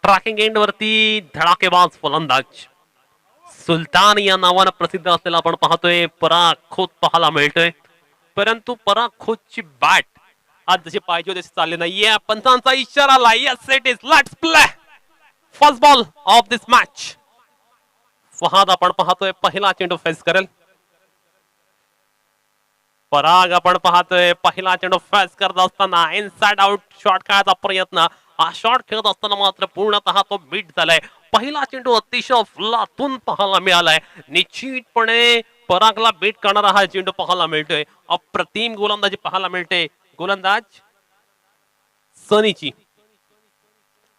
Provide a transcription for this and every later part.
Tracking end वरती धडाकेबाज फलंदाज सुलतान या नावानं प्रसिद्ध असलेला आपण पाहतोय पराग खोत पाहायला मिळतोय. परंतु पराग खोतची बॅट आज जशी पाहिजे तशी चालली नाहीये. पंचांचा इशारा आला. Yes it is let's play first ball of this match. Fahad आपण पाहतोय पहिला चेंडू फेस करेल. पराग आपण पाहतोय पहिला चेंडू फेस करत असताना इनसाइड आउट शॉट खेळायचा प्रयत्न. हा शॉट खेळत असताना मात्र पूर्णतः तो बीट झालाय. पहिला चेंडू अतिशय अफलातून पाहायला मिळालाय. निश्चितपणे परागला बीट करणारा हा चेंडू पाहायला मिळतोय. अप्रतिम गोलंदाजी पाहायला मिळते गोलंदाज सनीची.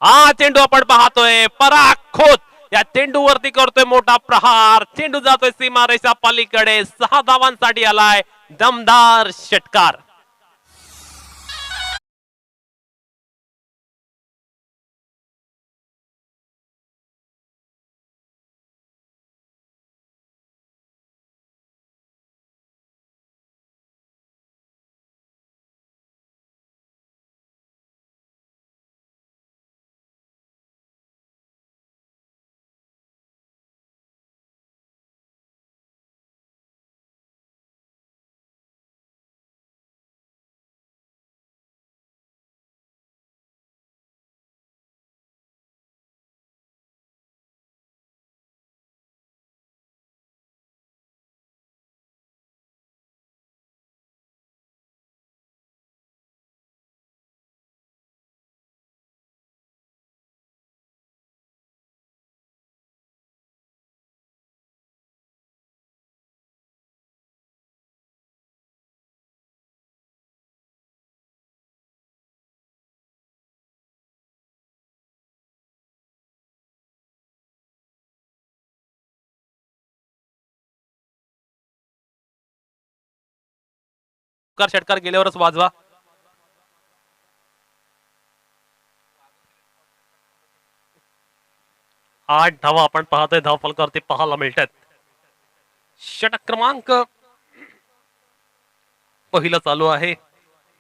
हा चेंडू आपण पाहतोय पराग खोत या चेंडूवरती करतोय मोठा प्रहार. चेंडू जातोय सीमारेषा पलीकडे. 6 धावांसाठी आलाय दमदार षटकार. षटकार गेल्यावरच वाजवा. आठ धावा आपण पाहतोय धाव फलकावरती पाहायला मिळतात. षटक क्रमांक पहिलं चालू आहे.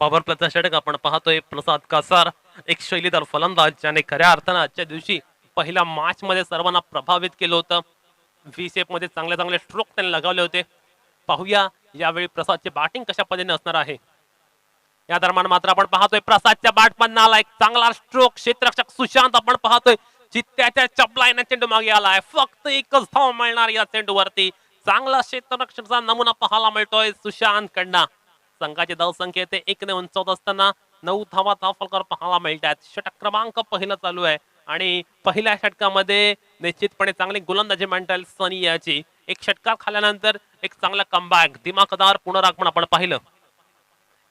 पॉवर प्लेचा षटक आपण पाहतोय प्रसाद कासार एक शैलीदार फलंदाज ज्याने खऱ्या अर्थानं आजच्या दिवशी पहिल्या मॅच मध्ये सर्वांना प्रभावित केलं होतं. व्ही शेप मध्ये चांगले चांगले स्ट्रोक त्यांनी लगावले होते. पाहूया यावेळी प्रसादची बॅटिंग कशा पद्धतीने असणार आहे. या दरम्यान मात्र आपण पाहतोय प्रसादच्या बॅटमधून आला एक चांगला स्ट्रोक. क्षेत्ररक्षक सुशांत आपण पाहतोय चित्त्याच्या चपलाईने चेंडू मागे आलाय. फक्त एकच धाव मिळणार या चेंडूवरती. चांगला क्षेत्ररक्षकाचा नमुना पाहायला मिळतोय सुशांत कडनं. संघाची धावसंख्या ते 1 ने उंचावत असताना 9 धावा धाव फलकावर पाहायला मिळतात. षटक क्रमांक पहिला चालू आहे आणि पहिल्या षटकामध्ये निश्चितपणे चांगली गोलंदाजी म्हणता सनी याची. एक षटकार खाल्यानंतर एक चांगला कमबॅक दिमाखदार पुनरागमन आपण पाहिलं.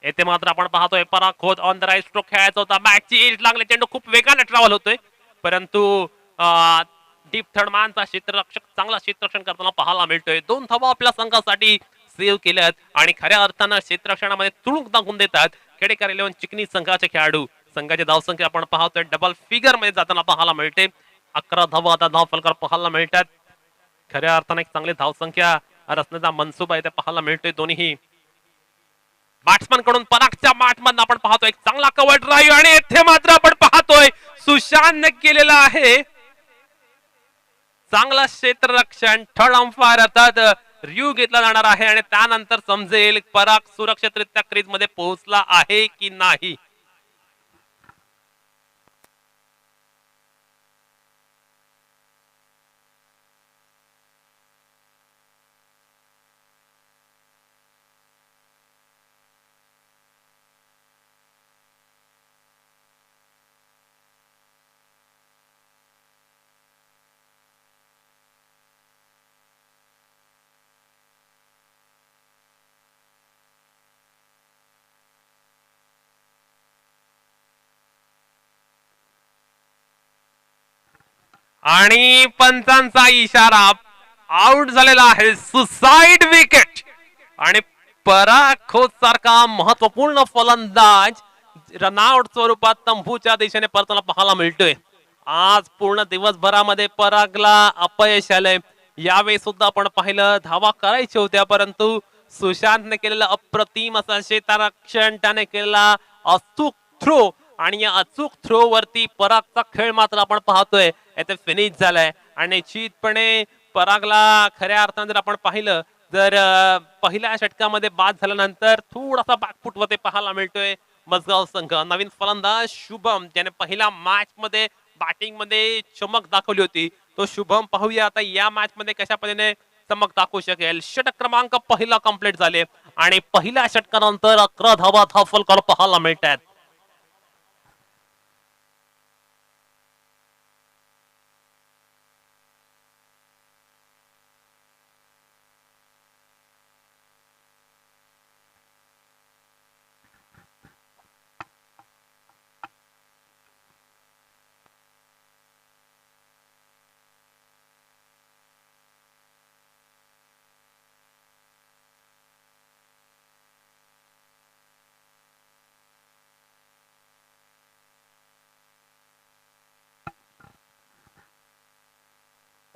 येथे मात्र आपण पाहतोय Parag Khot on the right stroke खेळायचा होता. बॅटची एज लागले चेंडू खूप वेगाने ट्रॅव्हल होतोय. परंतु डीप थर्ड मॅनचा क्षेत्ररक्षक चांगला क्षेत्ररक्षण करताना पाहायला मिळतोय. 2 धावा आपल्या संघासाठी सेव्ह केल्यात आणि खऱ्या अर्थानं क्षेत्ररक्षणामध्ये तुळूक दाखवून देतात खेडेकर 11 चिकनी संघाचे खेळाडू. संघाची धावसंख्या आपण पाहतोय डबल फिगर मध्ये जाताना पाहायला मिळते. 11 धावा आता धाव फलकावर पाहायला मिळतात. खऱ्या अर्थानं एक चांगली धावसंख्या रचण्याचा मनसुबा इथे पाहायला मिळतोय दोन्ही बॅट्समन कडून. परागच्या बॅटमधून आपण पाहतोय एक चांगला कव्हर ड्राईव्ह आणि येथे मात्र आपण पाहतोय सुशांतने केलेला आहे चांगला क्षेत्ररक्षण. थर्ड अंपायर अर्थात रिव्ह्यू घेतला जाणार आहे आणि त्यानंतर समजेल पराग सुरक्षितरित्या क्रीज मध्ये पोहोचला आहे की नाही. आणि पंचांचा इशारा आउट झालेला आहे. सुसाइड विकेट आणि पराग खोत सारखा महत्वपूर्ण फलंदाज रनआउट स्वरूपात तंबूच्या दिशेने परताना पाहायला मिळतोय. आज पूर्ण दिवसभरामध्ये परागला अपयश आलंय. यावेळी सुद्धा आपण पाहिलं धावा करायच्या होत्या परंतु सुशांतने केलेलं अप्रतिम असं क्षेत्ररक्षण त्याने केलेला अचूक थ्रो आणि या अचूक थ्रो वरती परागचा खेळ मात्र आपण पाहतोय येथे फिनिश झालाय आणि निश्चितपणे परागला खऱ्या अर्थाने जर आपण पाहिलं जर पहिल्या षटकामध्ये बाद झाल्यानंतर थोडासा बॅकफुट वर ते पाहायला मिळतोय मजगाव संघ. नवीन फलंदाज शुभम ज्याने पहिल्या मॅच मध्ये बॅटिंग मध्ये चमक दाखवली होती तो शुभम पाहूया आता या मॅच मध्ये कशा पद्धतीने चमक दाखवू शकेल. षटक क्रमांक पहिला कंप्लीट झाले आणि पहिल्या षटकानंतर 11 धावा फलकाला पाहायला मिळतात.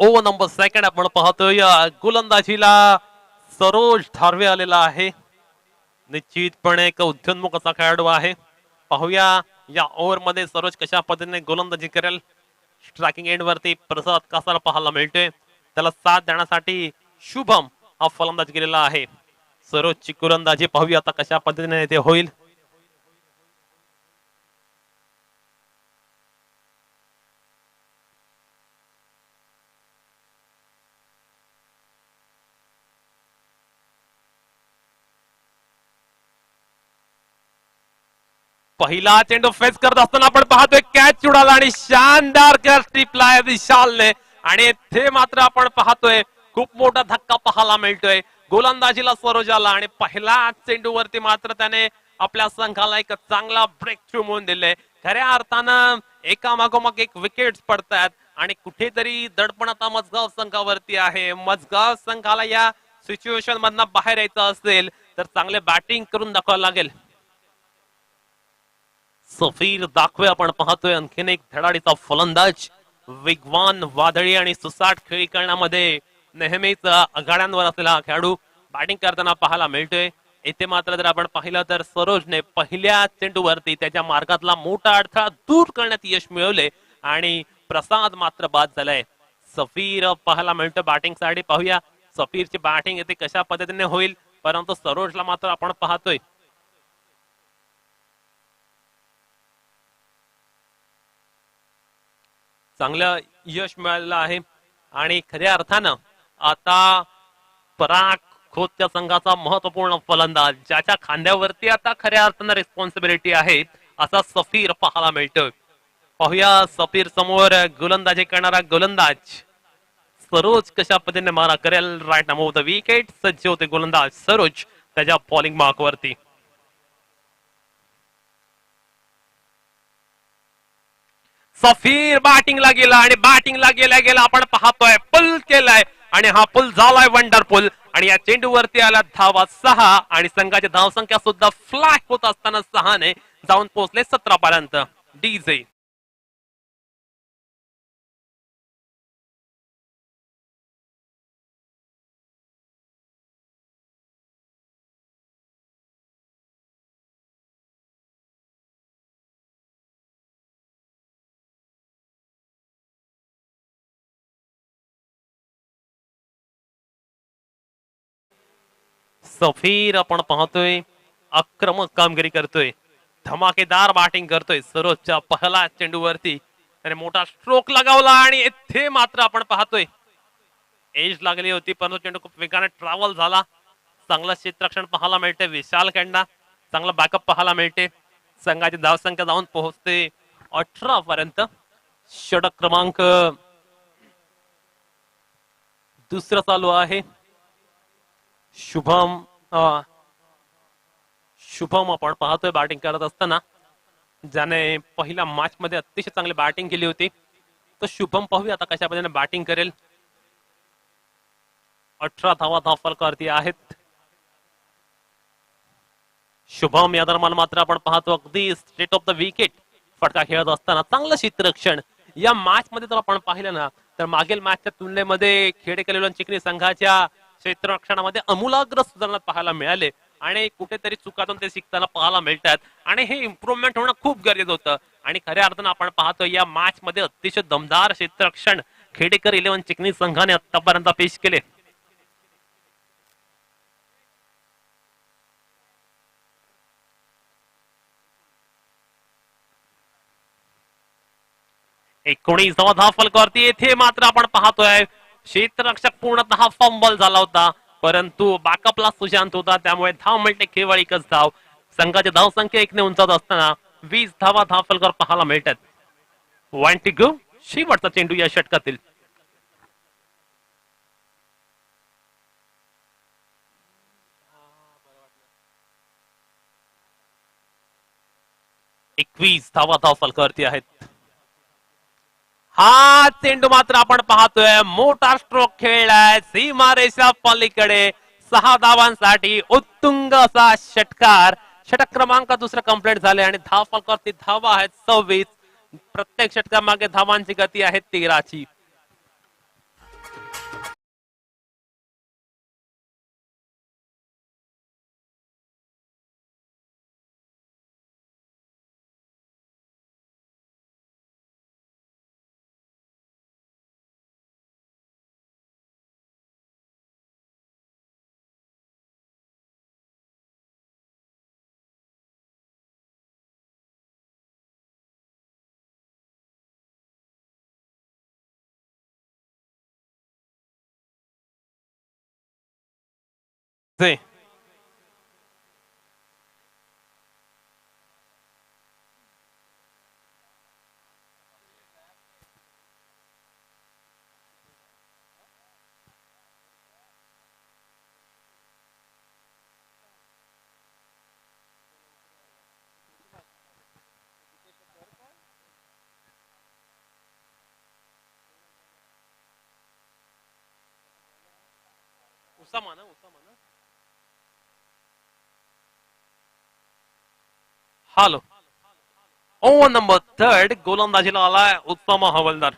ओव्हर नंबर सेकंड आपण पाहतोय गोलंदाजीला सरोज धारवे आलेला आहे. निश्चितपणे एक उद्योन्मुख असा खेळाडू आहे. पाहूया या ओव्हर मध्ये सरोज कशा पद्धतीने गोलंदाजी करेल. स्ट्रायकिंग एंड वरती प्रसाद कासाला पाहायला मिळतोय त्याला साथ देण्यासाठी शुभम हा फलंदाजी केलेला आहे. सरोजची गोलंदाजी पाहूया आता कशा पद्धतीने ते होईल. पहिला चेंडू फेस करत असताना आपण पाहतोय कॅच उडाला आणि शानदार स्ट्रिपला विशालने आणि ते मात्र आपण पाहतोय खूप मोठा धक्का पाहायला मिळतोय गोलंदाजीला सरोजाला आणि पहिला चेंडूवरती मात्र त्याने आपल्या संघाला एक चांगला ब्रेक थ्रू म्हणून दिले. खऱ्या अर्थानं एकामागोमाग एक विकेट्स पडतात आणि कुठेतरी दडपण आता मजगाव संघावरती आहे. मजगाव संघाला या सिच्युएशन मधनं बाहेर यायचं असेल तर चांगले बॅटिंग करून दाखवावं लागेल. सफीर दाखवे आपण पाहतोय आणखीन एक धडाडीचा फलंदाज वेगवान वादळी आणि सुसाट खेळी करण्यामध्ये नेहमीच आघाड्यांवर असलेला खेळाडू बॅटिंग करताना पाहायला मिळतोय. इथे मात्र जर आपण पाहिलं तर सरोजने पहिल्या चेंडूवरती त्याच्या मार्गातला मोठा अडथळा दूर करण्यात यश मिळवले आणि प्रसाद मात्र बाद झालाय. सफीर पाहायला मिळतोय बॅटिंग साठी. पाहूया सफीरची बॅटिंग इथे कशा पद्धतीने होईल परंतु सरोजला मात्र आपण पाहतोय चांगलं यश मिळालेलं आहे आणि खऱ्या अर्थानं आता पराग खोतच्या संघाचा महत्वपूर्ण फलंदाज ज्याच्या खांद्यावरती आता खऱ्या अर्थानं रिस्पॉन्सिबिलिटी आहे असा सफीर पाहायला मिळतोय. पाहूया सफीर समोर गोलंदाजी करणारा गोलंदाज सरोज कशा पद्धतीने मारा करेल. राईट नाम ऑफ द विकेट सज्ज होते गोलंदाज सरोज त्याच्या बॉलिंग मार्क वरती. सफीर बॅटिंगला गेला आणि बॅटिंगला गेल्या गेला आपण पाहतोय पुल केलाय आणि हा पुल झालाय वंडरफुल आणि या चेंडूवरती आला धावा 6 आणि संघाची धावसंख्या सुद्धा फ्लॅश होत असताना 6 ने जाऊन पोहोचले 17 पर्यंत. डीजे सफीर आपण पाहतोय आक्रमक कामगिरी करतोय धमाकेदार बॅटिंग करतोय. सरोजच्या पहिला चेंडूवरती त्याने मोठा स्ट्रोक लगावला आणि इथे मात्र आपण पाहतोय एज लागली होती परंतु चेंडू खूप वेगाने ट्रॅव्हल झाला. चांगलं क्षेत्ररक्षण पाहायला मिळते विशाल कडना. चांगला बॅकअप पाहायला मिळते. संघाची धावसंख्या जाऊन पोहोचते 18 पर्यंत. षटक क्रमांक दुसरं चालू आहे. शुभम आपण पाहतोय बॅटिंग करत असताना ज्याने पहिल्या मॅच मध्ये अतिशय चांगली बॅटिंग केली होती तर शुभम पाहूया आता कशा पद्धतीने बॅटिंग करेल. 18 धावा फलकावरती आहेत. शुभम या दरम्यान मात्र आपण पाहतो अगदी स्ट्रेट ऑफ द विकेट फटका खेळत असताना चांगलं क्षेत्ररक्षण या मॅच मध्ये जर आपण पाहिलं ना तर मागील मॅचच्या तुलनेमध्ये खेडे कलेलोन चिखली संघाच्या क्षेत्ररक्षणामध्ये अमूलाग्र सुधारणा पाहायला मिळाले आणि कुठेतरी चुकातून ते शिकताना पाहायला मिळतात आणि हे इम्प्रुव्हमेंट होणं खूप गरजेचं होतं. आणि खऱ्या अर्थानं आपण पाहतो या मॅच मध्ये अतिशय दमदार क्षेत्ररक्षण खेडेकर 11 चिकनी संघाने आतापर्यंत पेश केले. एकोणीसावा धाव फलकावरती येथे मात्र आपण पाहतोय क्षेत्ररक्षक पूर्णतः फंबल झाला होता, परंतु बॅकअपला सुशांत होता, त्यामुळे धाव मिळते केवळ एकच धाव. संघाची धाव संख्या 1 ने उंचावत असताना 20 धावा धाव फलकावर पाहायला मिळतात. वन टू गो, शेवटचा चेंडू या षटकातील. एकवीस धावा धाव फलकावरती आहेत. हा चेंडू मात्र आपण पाहतोय मोठा स्ट्रोक खेळलाय सीमारेषा पलीकडे 6 धावांसाठी उत्तुंग असा षटकार. षटक क्रमांक दुसरा कंप्लीट झाले आणि धाव फलकावरती धावा आहेत 26. प्रत्येक षटकामागे धावांची गती आहे 13 ची. हॅलो, ओ नंबर 3 गोलंदाजीला आलाय उत्तम हवलदार.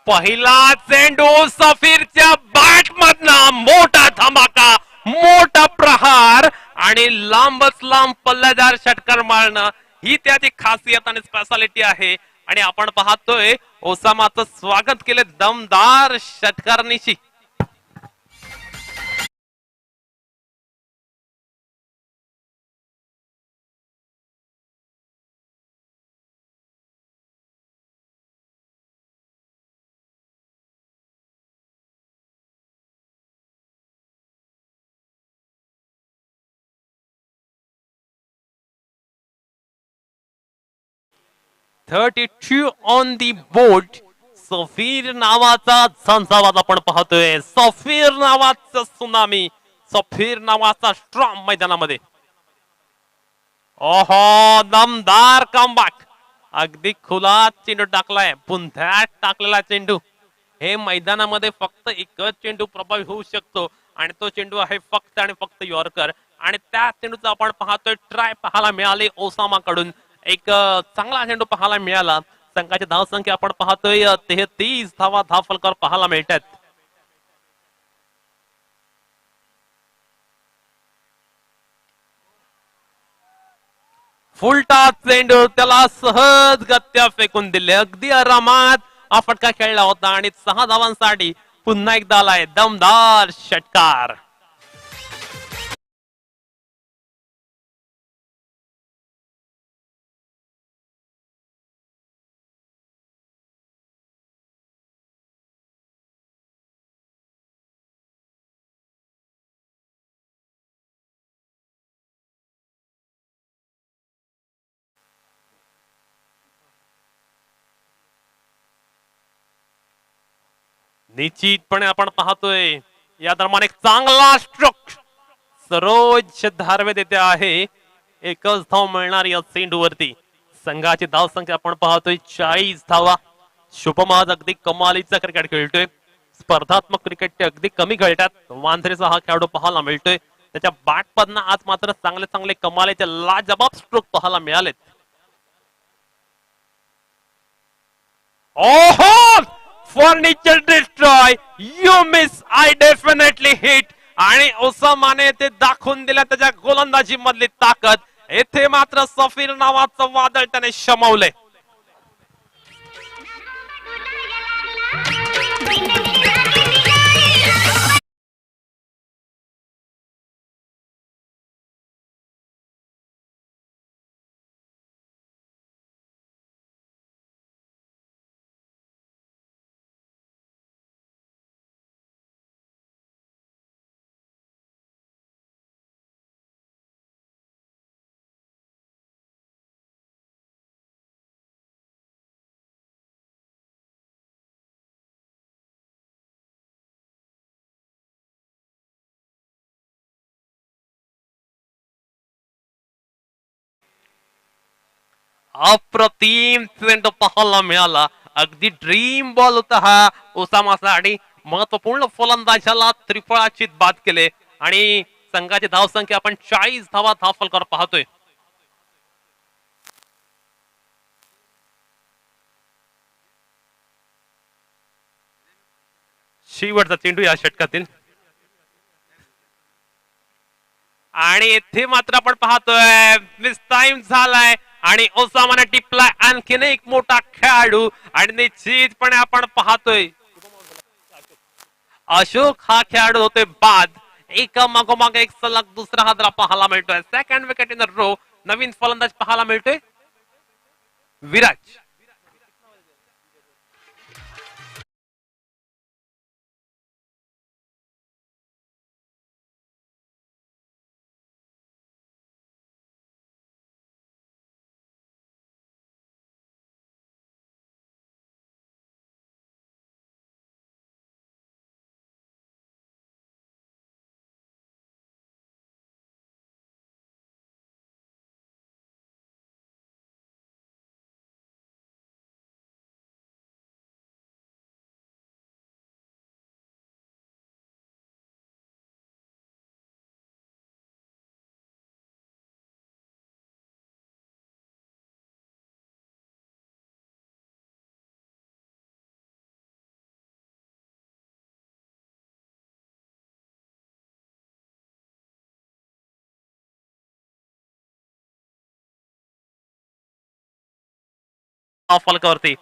पहिला चेंडू सफीरच्या बॅट मधला मोठा धमाका, मोठा प्रहार आणि लांबच लांब पल्लेदार षटकार मारणं ही त्याची खासियत आणि स्पेशालिटी आहे. आणि आपण पाहतोय ओसामाचं स्वागत केले दमदार षटकारनिशी. $32 ऑन दी बोर्ड. सफीर नावाचा झंझावात आपण पाहतोय. सफीर नावाचं सुनामी, सफीर नावाचा स्ट्रॉंग मैदानामध्ये. ओहो, दमदार कमबॅक. अगदी खुला चेंडू टाकलाय, पुंथ्यात टाकलेला चेंडू. हे मैदानामध्ये फक्त एकच चेंडू प्रभावी होऊ शकतो आणि तो चेंडू आहे फक्त आणि फक्त यॉर्कर. आणि त्या चेंडूचा आपण पाहतोय ट्राय पाहायला मिळाले ओसामाकडून. एक चांगला चेंडू पाहायला मिळाला. संघाची धाव संख्या आपण पाहतोय 33 धावा धाव फलकावर पाहायला मिळतात. फुलटा चेंडू त्याला सहज गत्या फेकून दिले. अगदी आरामात हा फटका खेळला होता आणि 6 धावांसाठी पुन्हा एकदा आलाय दमदार षटकार. निश्चितपणे आपण पाहतोय या दरम्यान एक चांगला स्ट्रोक सरोज धारवे देते आहे. एकच धाव मिळणार या चेंडूवरती. संघाची धावसंख्या आपण पाहतोय 40 धावा. शुभम आज अगदी कमालीचा क्रिकेट खेळतोय. स्पर्धात्मक क्रिकेट अगदी कमी खेळतात. वांद्रेचा हा खेळाडू पाहायला मिळतोय. त्याच्या बॅटमधनं आज मात्र चांगले चांगले कमालीचे लाजबाब स्ट्रोक पाहायला मिळालेत. ओहो, furniture destroy, you miss, I definitely hit. आणि ओसामाने ते दाखवून दिला त्याच्या गोलंदाजी मधली ताकद. येथे मात्र सफीर नावाचं वादळ त्याने शमवले. अप्रतिम चेंडू पाहायला मिळाला. अगदी ड्रीम बॉल होता हा ओसामासाठी. महत्वपूर्ण फलंदाजाला त्रिफळाचीत बाद केले आणि संघाची धावसंख्या आपण 40 धावा धावफलकावर पाहतोय. शेवटचा चेंडू या षटकातील आणि येथे मात्र आपण पाहतोय मिस टाइम झालाय आणि ओसामाने टिपलाय आणखीन एक मोठा खेळाडू. आणि निश्चितपणे आपण पाहतोय अशोक हा खेळाडू होतोय बाद. एका मागोमाग एक सलग दुसरा हादरा पाहायला मिळतोय. Second wicket in row. नवीन फलंदाज पाहायला मिळतोय विराज. फलकावरती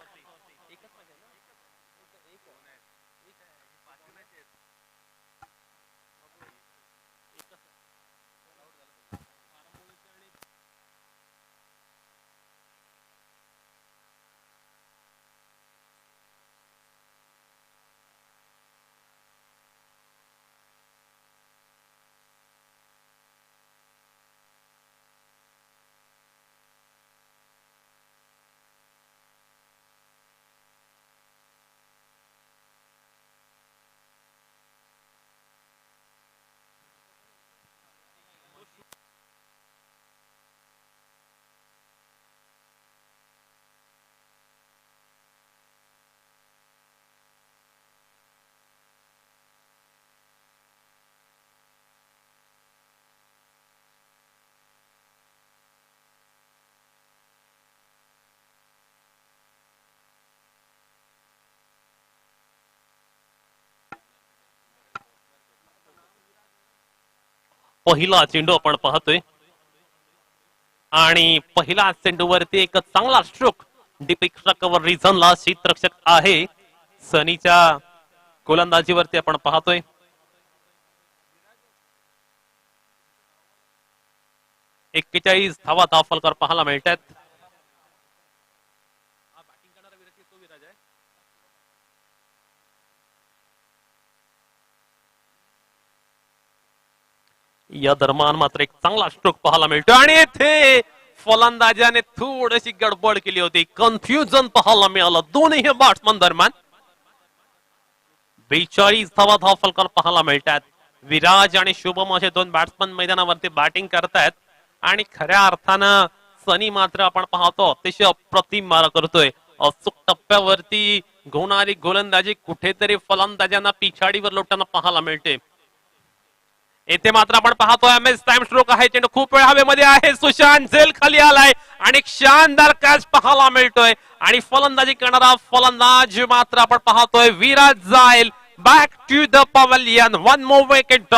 पहिला चेंडू आपण पाहतोय आणि पहिला चेंडूवरती एक चांगला स्ट्रोक डीपिक कव्हर रिझनला क्षेत्ररक्षक आहे. सनीच्या गोलंदाजीवरती आपण पाहतोय 41 धावा धावफलकावर पाहायला मिळतात. या दरम्यान मात्र एक चांगला स्ट्रोक पाहायला मिळतो आणि येथे फलंदाजाने थोडीशी गडबड केली होती. कन्फ्युजन पाहायला मिळालं दोन्ही बॅट्समन दरम्यान. 42 धावा धावफलकावर पाहायला मिळतात. विराज आणि शुभम असे दोन बॅट्समन मैदानावरती बॅटिंग करतायत आणि खऱ्या अर्थानं सनी मात्र आपण पाहतो अतिशय अप्रतिम मारा करतोय. अचूक टप्प्यावरती होणारी गोलंदाजी कुठेतरी फलंदाजांना पिछाडीवर लोटताना पाहायला मिळते. येथे मात्र आपण पाहतोय एमएस टाइम स्ट्रोक आहे. चेंडू खूप वेळ हवेमध्ये आहे. सुशांत झेल खाली आलाय आणि एक शानदार कॅच पाहायला मिळतोय. आणि फलंदाजी करणारा फलंदाज मात्र आपण पाहतोय विराज जाईल back to the pavilion. One more wicket.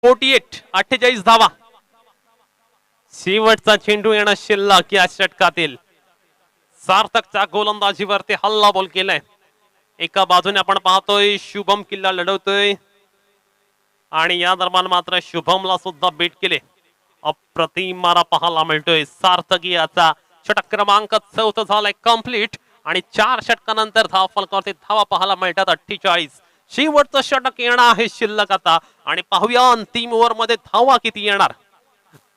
Forty 48 धावा. शेवटचा चेंडू येणं शिल्लक या षटकातील. सार्थकच्या गोलंदाजीवरती हल्ला बॉल केलाय. एका बाजूने आपण पाहतोय शुभम किल्ला लढवतोय आणि या दरम्यान मात्र शुभमला सुद्धा बीट केले. अप्रतिम मारा पाहायला मिळतोय. सार्थक याचा षटक क्रमांक 14 झालाय कंप्लीट आणि 4 षटकानंतर धाव फलकावरती धावा पाहायला मिळतात 48. शेवटचं षटक येणार आहे शिल्लक आता आणि पाहूया अंतिम ओव्हर मध्ये धावा किती येणार.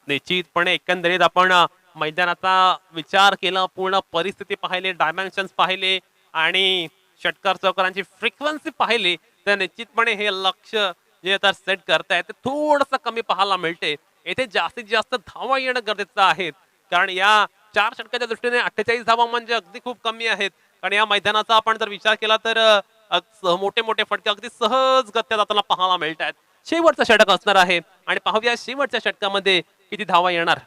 निश्चितपणे एकंदरीत आपण मैदानाचा विचार केला, पूर्ण परिस्थिती पाहिली, डायमेन्शन्स पाहिले आणि षटकार चौकारांची फ्रिक्वेन्सी पाहिली तर निश्चितपणे हे लक्ष जे आता सेट करताय ते थोडंसं कमी पाहायला मिळते. येथे जास्तीत जास्त धावा येणं गरजेचं आहे कारण या 4 षटकाच्या दृष्टीने 48 धावा म्हणजे अगदी खूप कमी आहेत. कारण या मैदानाचा आपण जर विचार केला तर मोठे मोठे फटके अगदी सहज गत्या जाताना पाहायला मिळत आहेत. शेवटचं षटक असणार आहे आणि पाहूया शेवटच्या षटकामध्ये किती धावा येणार.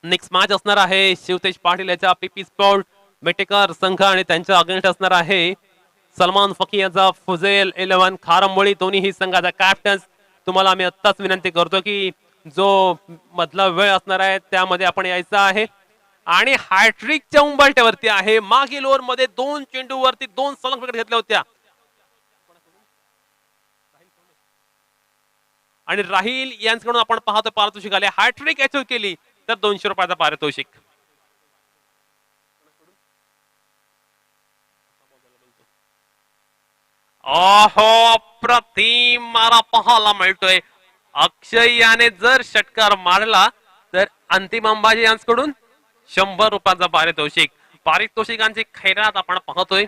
नेक्स्ट मॅच असणार आहे शिवतेज पाटील याचा पीपी स्पोर्ट मेटेकर संघ आणि त्यांच्या अगेन्स्ट असणार आहे सलमान फकी याचा फुजेल 11 खारंबोळी. दोन्ही संघाचा कॅप्टन्स. तुम्हाला आम्ही आत्ताच विनंती करतो की जो मधला वेळ असणार आहे त्यामध्ये आपण यायचं आहे. आणि हॅट्रिकच्या उंबरठ्यावरती आहे. मागील ओव्हर मध्ये 2 चेंडूवरती 2 सलग विकेट घेतल्या होत्या आणि राहील यांच्याकडून आपण पाहतो पारितोषिक आले. हॅट्रिक अचीव केली तर 200 रुपयाचा पारितोषिक. अप्रतिम मारा पाहायला मिळतोय. अक्षय याने जर षटकार मारला तर अंतिम अंबाजी यांच्याकडून 100 रुपयाचा पारितोषिक. पारितोषिकांची खैरात आपण पाहतोय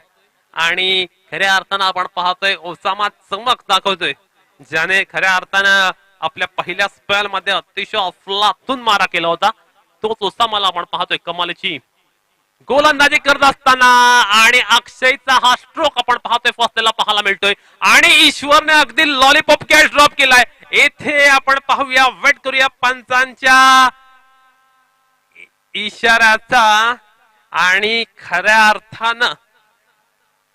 आणि खऱ्या अर्थानं आपण पाहतोय ओसामा चमक दाखवतोय ज्याने खऱ्या अर्थानं आपल्या पहिल्या स्पेल मध्ये अतिशय अफलातून मारा केला होता. तोच ओसामाला आपण पाहतोय कमालीची गोलंदाजी करत असताना आणि अक्षयचा हा स्ट्रोक आपण पाहतोय फसलेला पाहायला मिळतोय आणि ईश्वरने अगदी लॉलीपॉप कॅच ड्रॉप केलाय. येथे आपण पाहूया, वेट करूया पंचांच्या इशाऱ्याचा आणि खऱ्या अर्थानं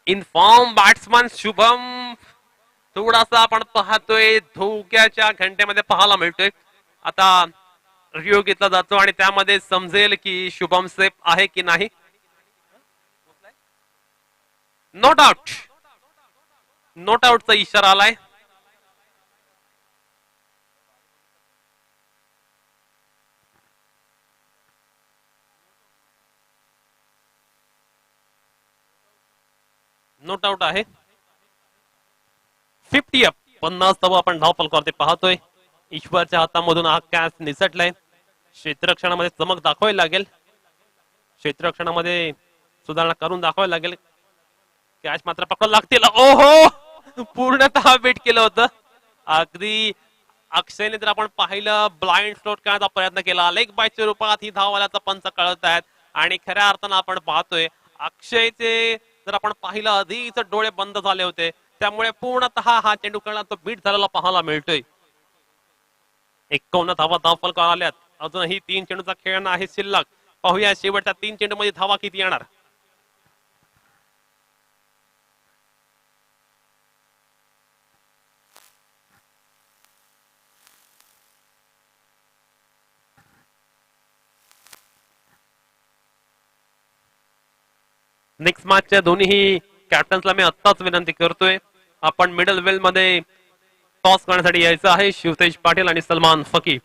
इनफॉर्म बॅट्समन शुभम थोडासा आपण पाहतोय धोक्याच्या घंटेमध्ये पाहायला मिळतोय. आता रिव्ह्यू घेतला जातो आणि त्यामध्ये समजेल की शुभम सेफ आहे की नाही. नॉट आउट, नॉट आउटचा इशारा आलाय. नॉट आउट आहे. 50 अप, 50 धावा आपण धावफलकावरती पाहतोय. ईश्वरच्या हातामधून हा कॅच निसटलाय. क्षेत्ररक्षणामध्ये चमक दाखवायला लागेल, क्षेत्ररक्षणामध्ये सुधारणा करून दाखवायला लागेल. कॅच मात्र पकड लागतील. ओहो, पूर्णतः बेट केलं होतं. अगदी अक्षयने जर आपण पाहिलं ब्लाइंड स्ट्रोक करण्याचा प्रयत्न केला, लेग बायच्या रूपात ही धाव आल्याचा पंच कळत आहेत आणि खऱ्या अर्थानं आपण पाहतोय अक्षयचे जर आपण पाहिलं आधीच डोळे बंद झाले होते, त्यामुळे पूर्णतः हा चेंडू खेळला तो बीट झालेला पाहायला मिळतोय. 51 धावा धावफलकावर आल्यात. अजूनही 3 चेंडूचा खेळ आहे शिल्लक. पाहूया शेवटच्या 3 चेंडू मध्ये धावा किती येणार. नेक्स्ट मॅचच्या दोन्ही कॅप्टन्सला मी आत्ताच विनंती करतोय, आपण मिडल वेल मध्ये टॉस करण्यासाठी यायचं आहे. शिवतेज पाटील आणि Salman Faki.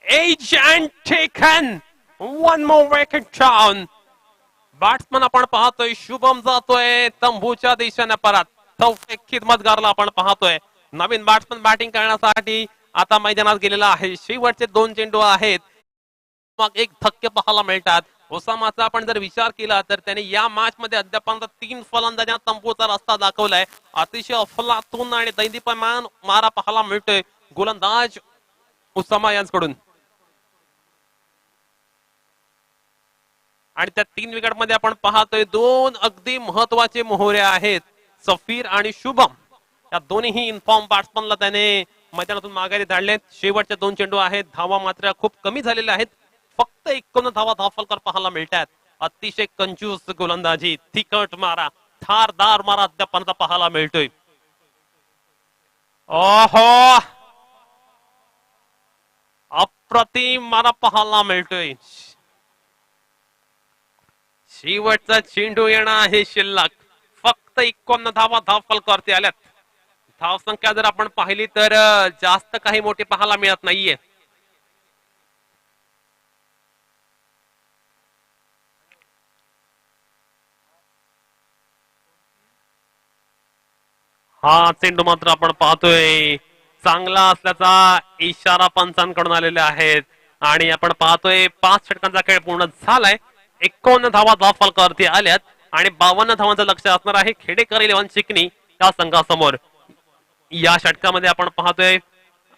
Edge and taken one more wicket down. Batsman आपण पाहतोय शुभम जातोय तंबूच्या दिशेने परत. खिदमतगारला आपण पाहतोय. नवीन बॅट्समन बॅटिंग करण्यासाठी आता मैदानात गेलेला आहे. शेवटचे 2 चेंडू आहेत. मग एक धक्के पाहायला मिळतात. ओसामाचा आपण जर विचार केला तर त्याने या मॅच मध्ये अद्यापर्यंत 3 फलंदाजांना तंबूचा रस्ता दाखवलाय. अतिशय अफलातून आणि दैदिप्यमान मारा पाहायला मिळतोय गोलंदाज ओसामा यांच्याकडून. आणि त्या 3 विकेट मध्ये आपण पाहतोय 2 अगदी महत्वाचे मोहरे आहेत, सफीर आणि शुभम. या दोन्ही इन्फॉर्म बॅट्समनला त्याने मैदानातून माघारी धाडले. शेवटचे 2 चेंडू आहेत. धावा मात्र खूप कमी झालेल्या आहेत. फक्त 51 धावा धावफलकर पाहायला मिळतात. अतिशय कंजूस गोलंदाजी, तिखट मारा, धारदार मारा अद्यापर्यंत पाहायला मिळतोय. ओहो, अप्रतिम मारा पाहायला मिळतोय. शेवटचा चेंडू येणं आहे शिल्लक. फक्त 51 धावा धावफलकावरती आल्यात. धावसंख्या जर आपण पाहिली तर जास्त काही मोठी पाहायला मिळत नाहीये. हा चेंडू मात्र आपण पाहतोय चांगला असल्याचा इशारा पंचांकडून आलेले आहेत आणि आपण पाहतोय 5 षटकांचा खेळ पूर्ण झालाय. 51 धावा धावफलकावरती आल्यात आणि 52 धावांचं लक्ष असणार आहे खेडेकर 11 चिकनी या संघासमोर. या षटकामध्ये आपण पाहतोय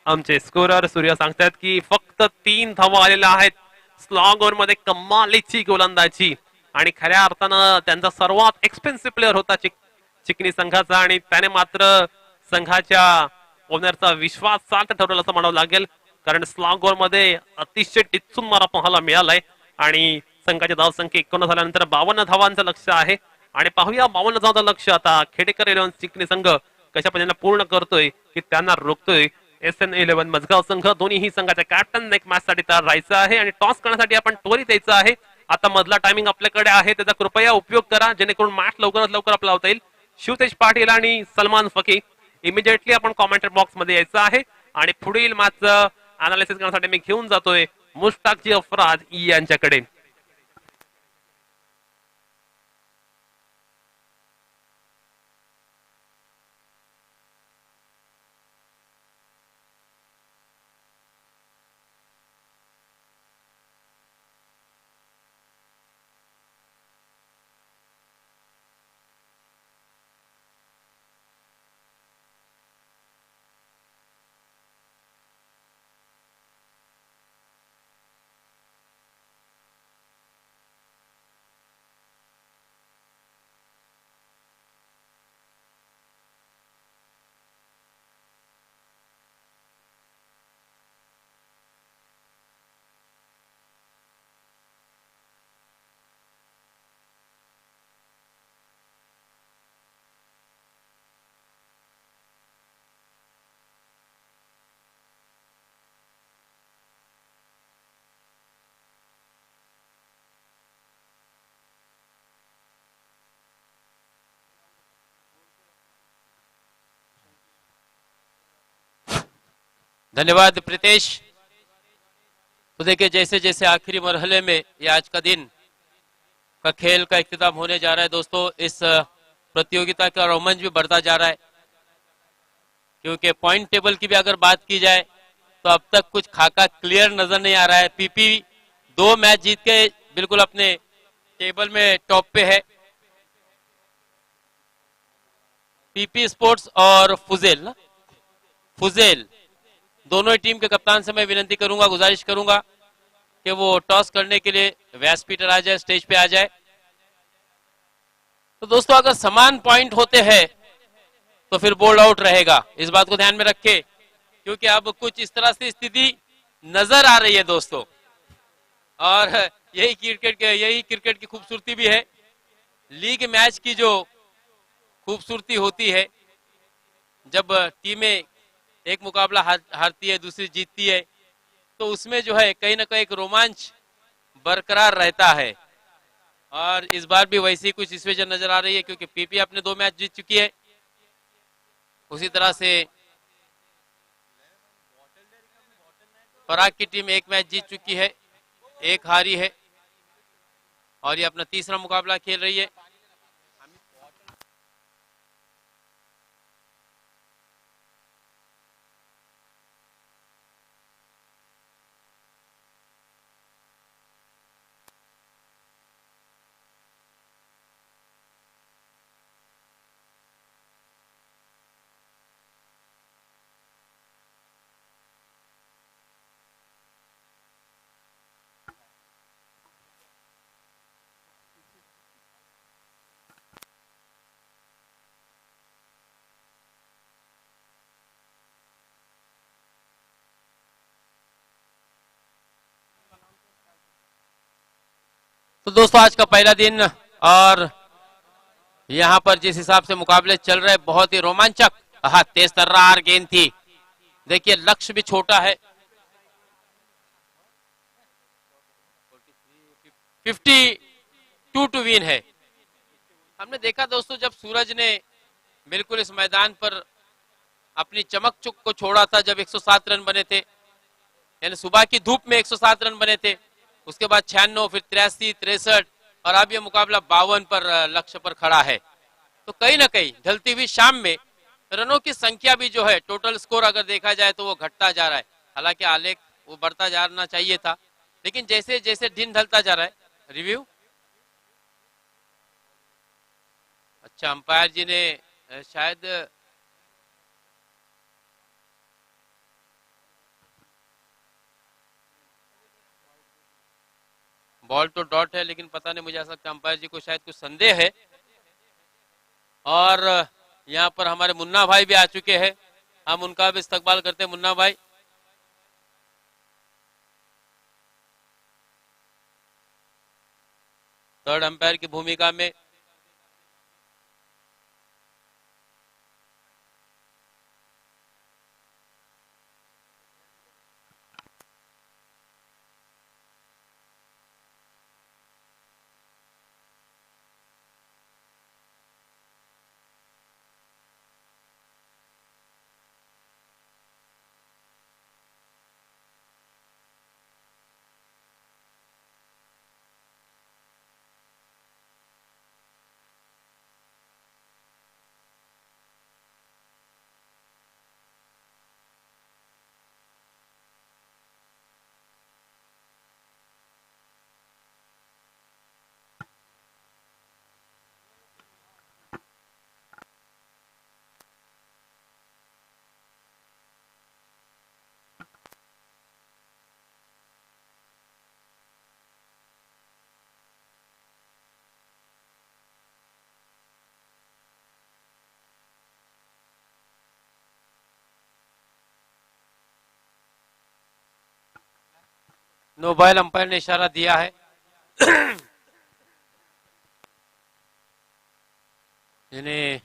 आमचे स्कोरर सूर्य सांगतात की फक्त 3 धावा आलेल्या आहेत. स्लॉग ओव्हर मध्ये कमालीची गोलंदाजी आणि खऱ्या अर्थानं त्यांचा सर्वात एक्सपेन्सिव्ह प्लेअर होता चिकनी संघाचा आणि त्याने मात्र संघाच्या ओनरचा विश्वास सार्थ ठरवला असं म्हणावं लागेल. कारण स्लॉग ओव्हर मध्ये अतिशय टिचून मारा पाहायला मिळालाय आणि संघाची धावसंख्या 51 झाल्यानंतर 52 धावांचं लक्ष आहे. आणि पाहूया 52 धावांचं लक्ष आता खेडेकर 11 चिकनी संघ कशा पद्धतीने पूर्ण करतोय की त्यांना रोखतोय. SN11 मजगाव संघ दोन्ही संघाच्या कॅप्टन एक मॅच साठी तयार राहायचं आहे आणि टॉस करण्यासाठी आपण त्वरित यायचं आहे. आता मधला टायमिंग आपल्याकडे आहे, त्याचा कृपया उपयोग करा जेणेकरून मॅच लवकरात लवकर आपला होता येईल. शिवतेज पाटील आणि सलमान फकी इमिजिएटली आपण कॉमेंट बॉक्स मध्ये यायचं आहे आणि पुढील मॅच अनालिसिस करण्यासाठी मी घेऊन जातोय मुश्ताकजी अफराज यांच्याकडे. धन्यवाद प्रीतेश। तो देखिए जैसे जैसे आखिरी मरहले में ये आज का दिन का खेल का इख्तिताम होने जा रहा है दोस्तों, इस प्रतियोगिता का रोमांच भी बढ़ता जा रहा है, क्योंकि पॉइंट टेबल की भी अगर बात की जाए तो अब तक कुछ खाका क्लियर नजर नहीं आ रहा है। पीपी 2 मैच जीत के बिल्कुल अपने टेबल में टॉप पे है। पीपी स्पोर्ट्स और फुजेल ना, फुजेल दोनों ही टीम के कप्तान से मैं विनती करूंगा, गुजारिश करूंगा कि वो टॉस करने के लिए व्यासपीठ आ जाए, स्टेज पे आ जाए। तो दोस्तों अगर समान पॉइंट होते हैं तो फिर बोल्ड आउट रहेगा, इस बात को ध्यान में रखें, क्योंकि अब कुछ इस तरह से स्थिति नजर आ रही है दोस्तों। और यही क्रिकेट की खूबसूरती भी है। लीग मैच की जो खूबसूरती होती है, जब टीमें एक मुकाबला हारती है, दूसरी जीतती है, तो उसमें जो है कहीं ना कहीं एक रोमांच बरकरार रहता है। और इस बार भी वैसी कुछ सिचुएशन नजर आ रही है, क्योंकि पीपी अपने 2 मैच जीत चुकी है, उसी तरह से पराग की टीम 1 मैच जीत चुकी है, 1 हारी है, और ये अपना तीसरा मुकाबला खेल रही है। तो दोस्तों आज का पहला दिन, और यहां पर जिस हिसाब से मुकाबले चल रहे, बहुत ही रोमांचक। हाँ, तेज तर्रार गेंद थी, देखिए लक्ष्य भी छोटा है। 52 टू विन है। हमने देखा दोस्तों, जब सूरज ने बिल्कुल इस मैदान पर अपनी चमक चुक को छोड़ा था, जब 107 रन बने थे, यानी सुबह की धूप में 107 रन बने थे, उसके बाद 96, फिर 83, 63, और अब यह मुकाबला 52 पर लक्ष्य पर खड़ा है। तो कहीं ना कहीं ढलती हुई शाम में रनों की संख्या भी जो है, टोटल स्कोर अगर देखा जाए तो वो घटता जा रहा है। हालांकि आलेख वो बढ़ता जाना चाहिए था, लेकिन जैसे जैसे दिन ढलता जा रहा है। रिव्यू, अच्छा अंपायर जी ने शायद बॉल तो डॉट है, लेकिन पता नहीं, मुझे ऐसा लगता है अंपायर जी को शायद कुछ संदेह है। और यहाँ पर हमारे मुन्ना भाई भी आ चुके हैं, हम उनका भी इस्तकबाल करते हैं। मुन्ना भाई, थर्ड अंपायर की भूमिका में। नो बॉल, अंपायर ने इशारा दिया है। जिन्हें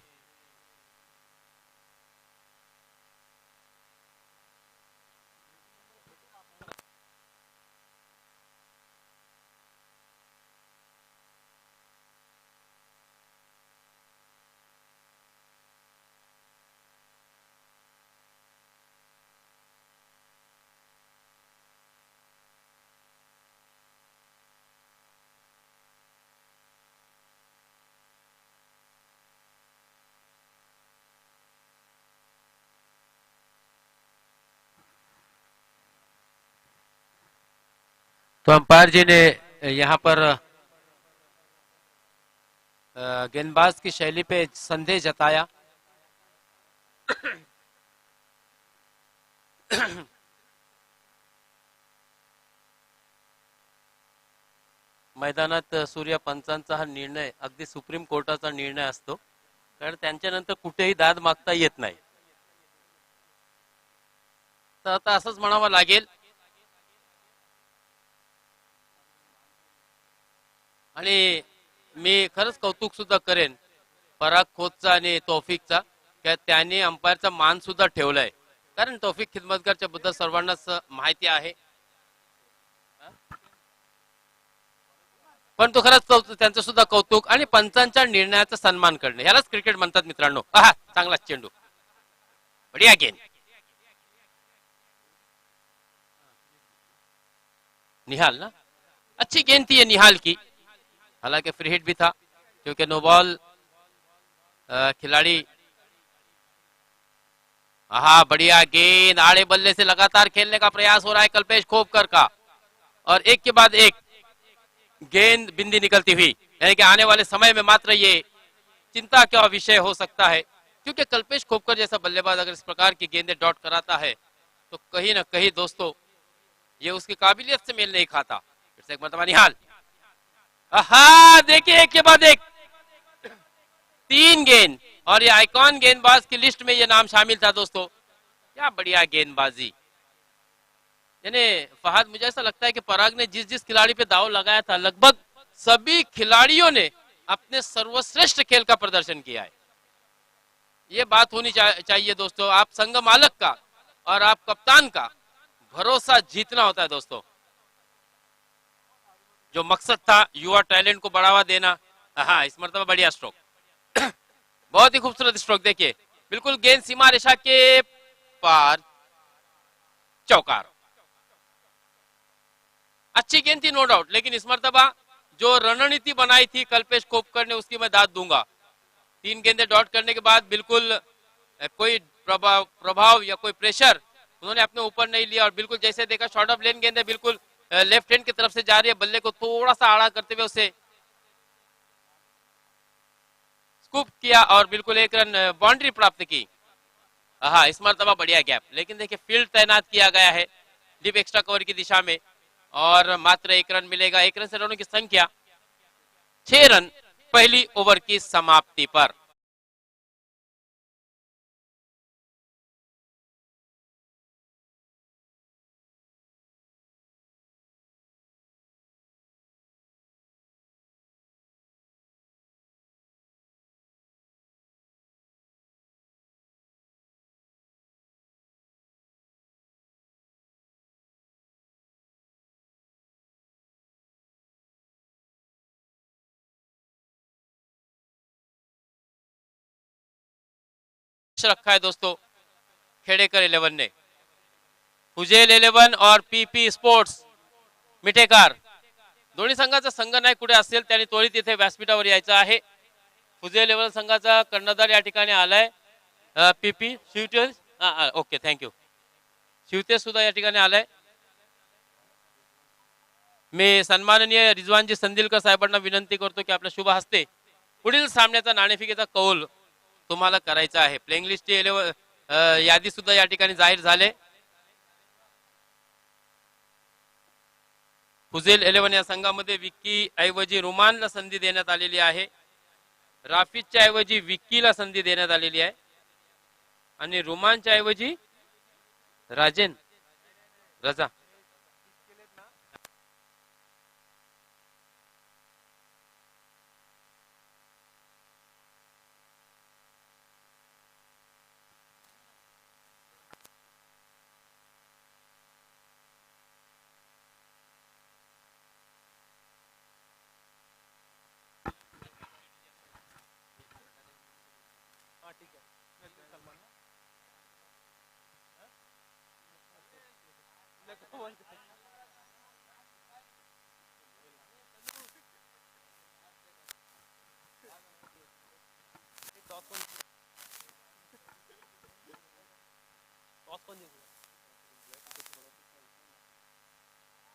तो अंपायर जी ने यहाँ पर गेंदबाज की शैली पे संदेह जताया। मैदानात सूर्यपंचांचा हा निर्णय अगदी सुप्रीम कोर्टाचा निर्णय असतो, कारण त्यांच्यानंतर कुठेही दाद मागता येत नाही. तर आता असंच म्हणावं लागेल. आणि मी खरंच कौतुक सुद्धा करेन पराग खोतचा आणि तौफिकचा, की त्यांनी अंपायरचा मान सुद्धा ठेवलाय. कारण तौफिक खिदमतगारच्या बद्दल सर्वांनाच माहिती आहे. पण तो खरंच त्यांचं सुद्धा कौतुक आणि पंचांच्या निर्णयाचा सन्मान करणे, यालाच क्रिकेट म्हणतात मित्रांनो. आहा, चांगला चेंडू, बढिया गेंद. निहाल ना, अच्छी गेंद थी ये निहाल की. हालांकि फ्री हिट भी था क्योंकि नो बॉल खिलाड़ी. हाँ, बढ़िया गेंद, आड़े बल्ले से लगातार खेलने का प्रयास हो रहा है कल्पेश खोपकर का, और एक के बाद एक गेंद बिंदी निकलती हुई. यानी कि आने वाले समय में मात्र ये चिंता का विषय हो सकता है, क्योंकि कल्पेश खोपकर जैसा बल्लेबाज अगर इस प्रकार की गेंदें डॉट कराता है तो कहीं ना कहीं दोस्तों ये उसकी काबिलियत से मेल नहीं खाता. फिर से एक मरतबा निहाल. हाँ, देखिए एक के बाद एक 3 गेंद, और ये आइकॉन गेंदबाज की लिस्ट में ये नाम शामिल था दोस्तों. क्या बढ़िया गेंदबाजी. यानी फहद, मुझे ऐसा लगता है कि पराग ने जिस जिस खिलाड़ी पे दाव लगाया था, लगभग सभी खिलाड़ियों ने अपने सर्वश्रेष्ठ खेल का प्रदर्शन किया है. ये बात होनी चाहिए दोस्तों. आप संघ मालक का और आप कप्तान का भरोसा जीतना होता है दोस्तों. जो मकसद था युवा टैलेंट को बढ़ावा देना, हाँ, इस मरतबा बढ़िया स्ट्रोक. बहुत ही खूबसूरत स्ट्रोक. देखिए, बिल्कुल गेंद सीमा रेखा के पार, चौकार. अच्छी गेंद थी नो डाउट, लेकिन इस मरतबा जो रणनीति बनाई थी कल्पेश खोपकर ने, उसकी मैं दाद दूंगा. 3 गेंदें डॉट करने के बाद बिल्कुल कोई प्रभाव या कोई प्रेशर उन्होंने अपने ऊपर नहीं लिया, और बिल्कुल जैसे देखा शॉर्ट ऑफ लेन गेंद है, बिल्कुल लेफ्ट हैंड की तरफ से जा रही है, बल्ले को थोड़ा सा आड़ा करते हुए उसे स्कूप किया और बिल्कुल एक रन बाउंड्री प्राप्त की. हाँ, इस मरतबा बढ़िया गैप, लेकिन देखिए फील्ड तैनात किया गया है डीप एक्स्ट्रा कवर की दिशा में, और मात्र 1 रन मिलेगा. 1 रन से रनों की संख्या 6 रन पहली ओवर की समाप्ति पर. रखा है दोस्तों खेडेकर 11 ने. फुजेल 11 और पीपी स्पोर्ट्स मिठेकार दोन्ही संघाचा संघनायक कुठे असेल त्यांनी त्वरित इथे व्यासपीठावर यायचं आहे. फुजेल 11 संघाचा कर्णधार या ठिकाणी आलाय. पीपी शिवते, ओके, थँक्यू. शिवते सुद्धा या ठिकाणी आलाय. मी सन्माननीय रिजवानजी संदिलकर साहेबांना विनंती करतो की आपल्या शुभ हस्ते पुढील सामन्याचा नाणेफेकीचा कौल तुम्हाला करायचा आहे. प्लेइंग लिस्ट यादी सुद्धा या ठिकाणी जाहीर झाले. फुजेल 11 या संघामध्ये विक्की ऐवजी रुमानला संधी देण्यात आलेली आहे. राफिजच्या ऐवजी विक्कीला संधी देण्यात आलेली आहे, आणि रुमानच्या ऐवजी राजेन रजा.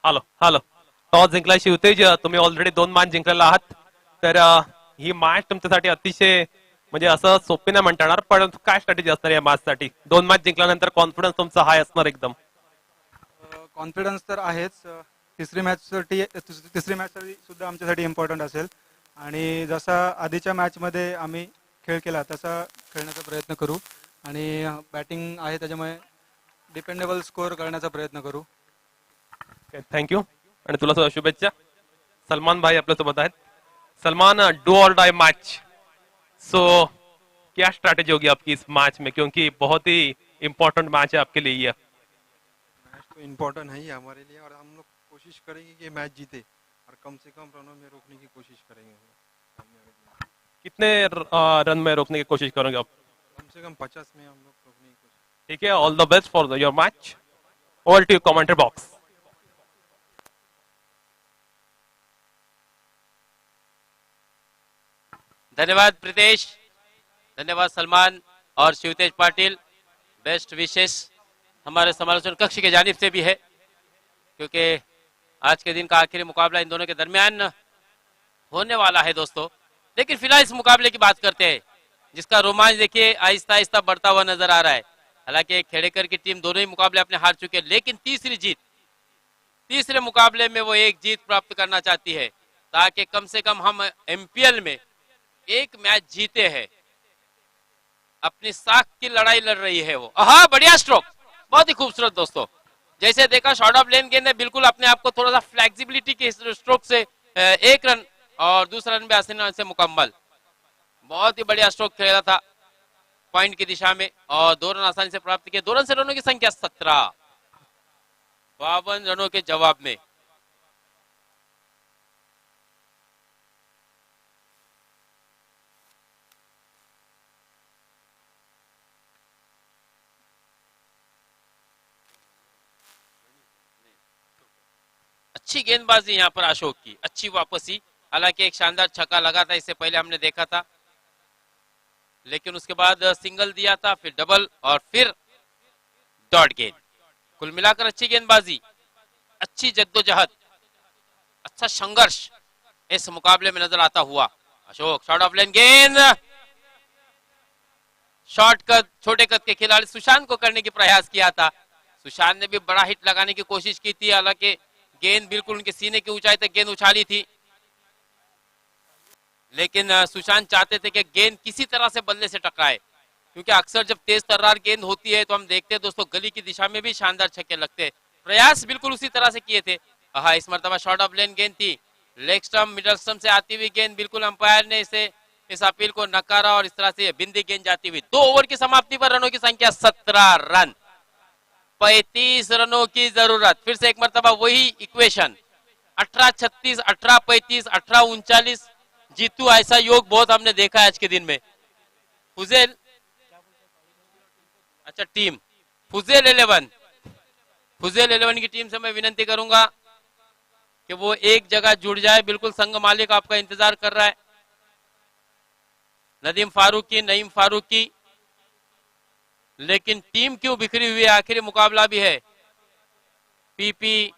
हॅलो हॅलो टॉस जिंकला शिवतेज, तुम्ही ऑलरेडी 2 मॅच जिंकलेला आहात. तर ही मॅच तुमच्यासाठी अतिशय म्हणजे असं सोपी नाही म्हणता येणार, पण काय स्ट्रॅटेजी असणार या मॅच साठी? 2 मॅच जिंकल्यानंतर कॉन्फिडन्स तुमचा हाय असणार एकदम. कॉन्फिडन्स तर आहेच. तिसरी मॅच सुद्धा आमच्यासाठी इम्पॉर्टंट असेल आणि जसा आधीच्या मॅचमध्ये आम्ही खेळ केला तसा खेळण्याचा प्रयत्न करू आणि बॅटिंग आहे त्याच्यामुळे डिपेंडेबल स्कोअर करण्याचा प्रयत्न करू. थँक्यू आणि तुला सुद्धा शुभेच्छा. सलमान भाई आपल्यासोबत आहेत. सलमान, डू और डाई मैच, सो क्या स्ट्रैटेजी होगी आपकी इस मैच में, क्योंकि बहुत ही इंपॉर्टेंट मैच है आपके लिए ये. मैच तो इम्पोर्टेंट है ही हमारे लिए और हम लोग कोशिश करेंगे कि मैच जीते और कम से कम रनों में रोकने की कोशिश करेंगे. कितने रन में रोकने की कोशिश करोगे आप? कम से कम 50 में हम लोग रोकने की कोशिश. ठीक है, all the best for your match. Over to commentary box. धन्यवाद प्रीतेश, धन्यवाद सलमान और शिवतेज पाटिल. बेस्ट विशेष हमारे समालोचन कक्ष के जानिब से भी है, क्योंकि आज के दिन का आखिरी मुकाबला इन दोनों के दरमियान होने वाला है दोस्तों. लेकिन फिलहाल इस मुकाबले की बात करते हैं, जिसका रोमांच देखिए आहिस्ता आहिस्ता बढ़ता हुआ नजर आ रहा है. हालांकि खेड़ेकर की टीम दोनों ही मुकाबले अपने हार चुके हैं, लेकिन तीसरे मुकाबले में वो एक जीत प्राप्त करना चाहती है, ताकि कम से कम हम एमपीएल में एक मैच जीते हैं. अपनी साख की लड़ाई लड़ रही है वो. हाँ, बढ़िया स्ट्रोक, बहुत ही खूबसूरत दोस्तों. जैसे देखा शॉर्ट ऑफ लेन गेंद है, बिल्कुल अपने आप को थोड़ा सा फ्लेक्सिबिलिटी के स्ट्रोक से एक रन और दूसरा रन भी आसानी से मुकम्मल. बहुत ही बढ़िया स्ट्रोक खेला था पॉइंट की दिशा में और 2 रन आसानी से प्राप्त किए. 2 रन से रनों की संख्या 17, 52 रनों के जवाब में. अच्छी गेंदबाजी यहां पर अशोक की, अच्छी वापसी. हालांकि एक शानदार छक्का लगा था, इससे पहले हमने देखा था, लेकिन उसके बाद सिंगल दिया था, फिर डबल और फिर डॉट गेंद. कुल मिलाकर अच्छी गेंदबाजी, अच्छी जद्दोजहद, अच्छा संघर्ष इस मुकाबले में नजर आता हुआ. अशोक, शॉर्ट ऑफ लेन गेंद, शॉर्ट कद, छोटे कद के खिलाड़ी सुशांत को करने की प्रयास किया था. सुशांत ने भी बड़ा हिट लगाने की कोशिश की थी, हालांकि गेंद बिल्कुल उनके सीने की ऊंचाई तक गेंद उछाली थी, लेकिन सुशांत चाहते थे कि गेंद किसी तरह से बल्ले से टकराए, क्योंकि अक्सर जब तेज तर्रार गेंद होती है तो हम देखते हैं दोस्तों गली की दिशा में भी शानदार छक्के लगते हैं. प्रयास बिल्कुल उसी तरह से किए थे. हाँ, इस मरतबा शॉर्ट ऑफ लेन गेंद थी, लेग स्टंप मिडल स्टंप से आती हुई गेंद, बिल्कुल अंपायर ने इस अपील को नकारा और इस तरह से बिंदी गेंद जाती हुई. 2 ओवर की समाप्ति पर रनों की संख्या 17 रन, 35 रनों की जरूरत. फिर से एक मरतबा वही इक्वेशन, 18-36, 18-35, 18-39. जीतू, ऐसा योग बहुत हमने देखा है आज के दिन में. फुजेल, अच्छा टीम फुजेल 11 की टीम से मैं विनंती करूंगा कि वो एक जगह जुड़ जाए. बिल्कुल संघ मालिक आपका इंतजार कर रहा है. नदीम फारूकी, नईम फारूकी, लेकिन टीम क्यों बिखरी हुई है? आखिरी मुकाबला भी है. पीपी,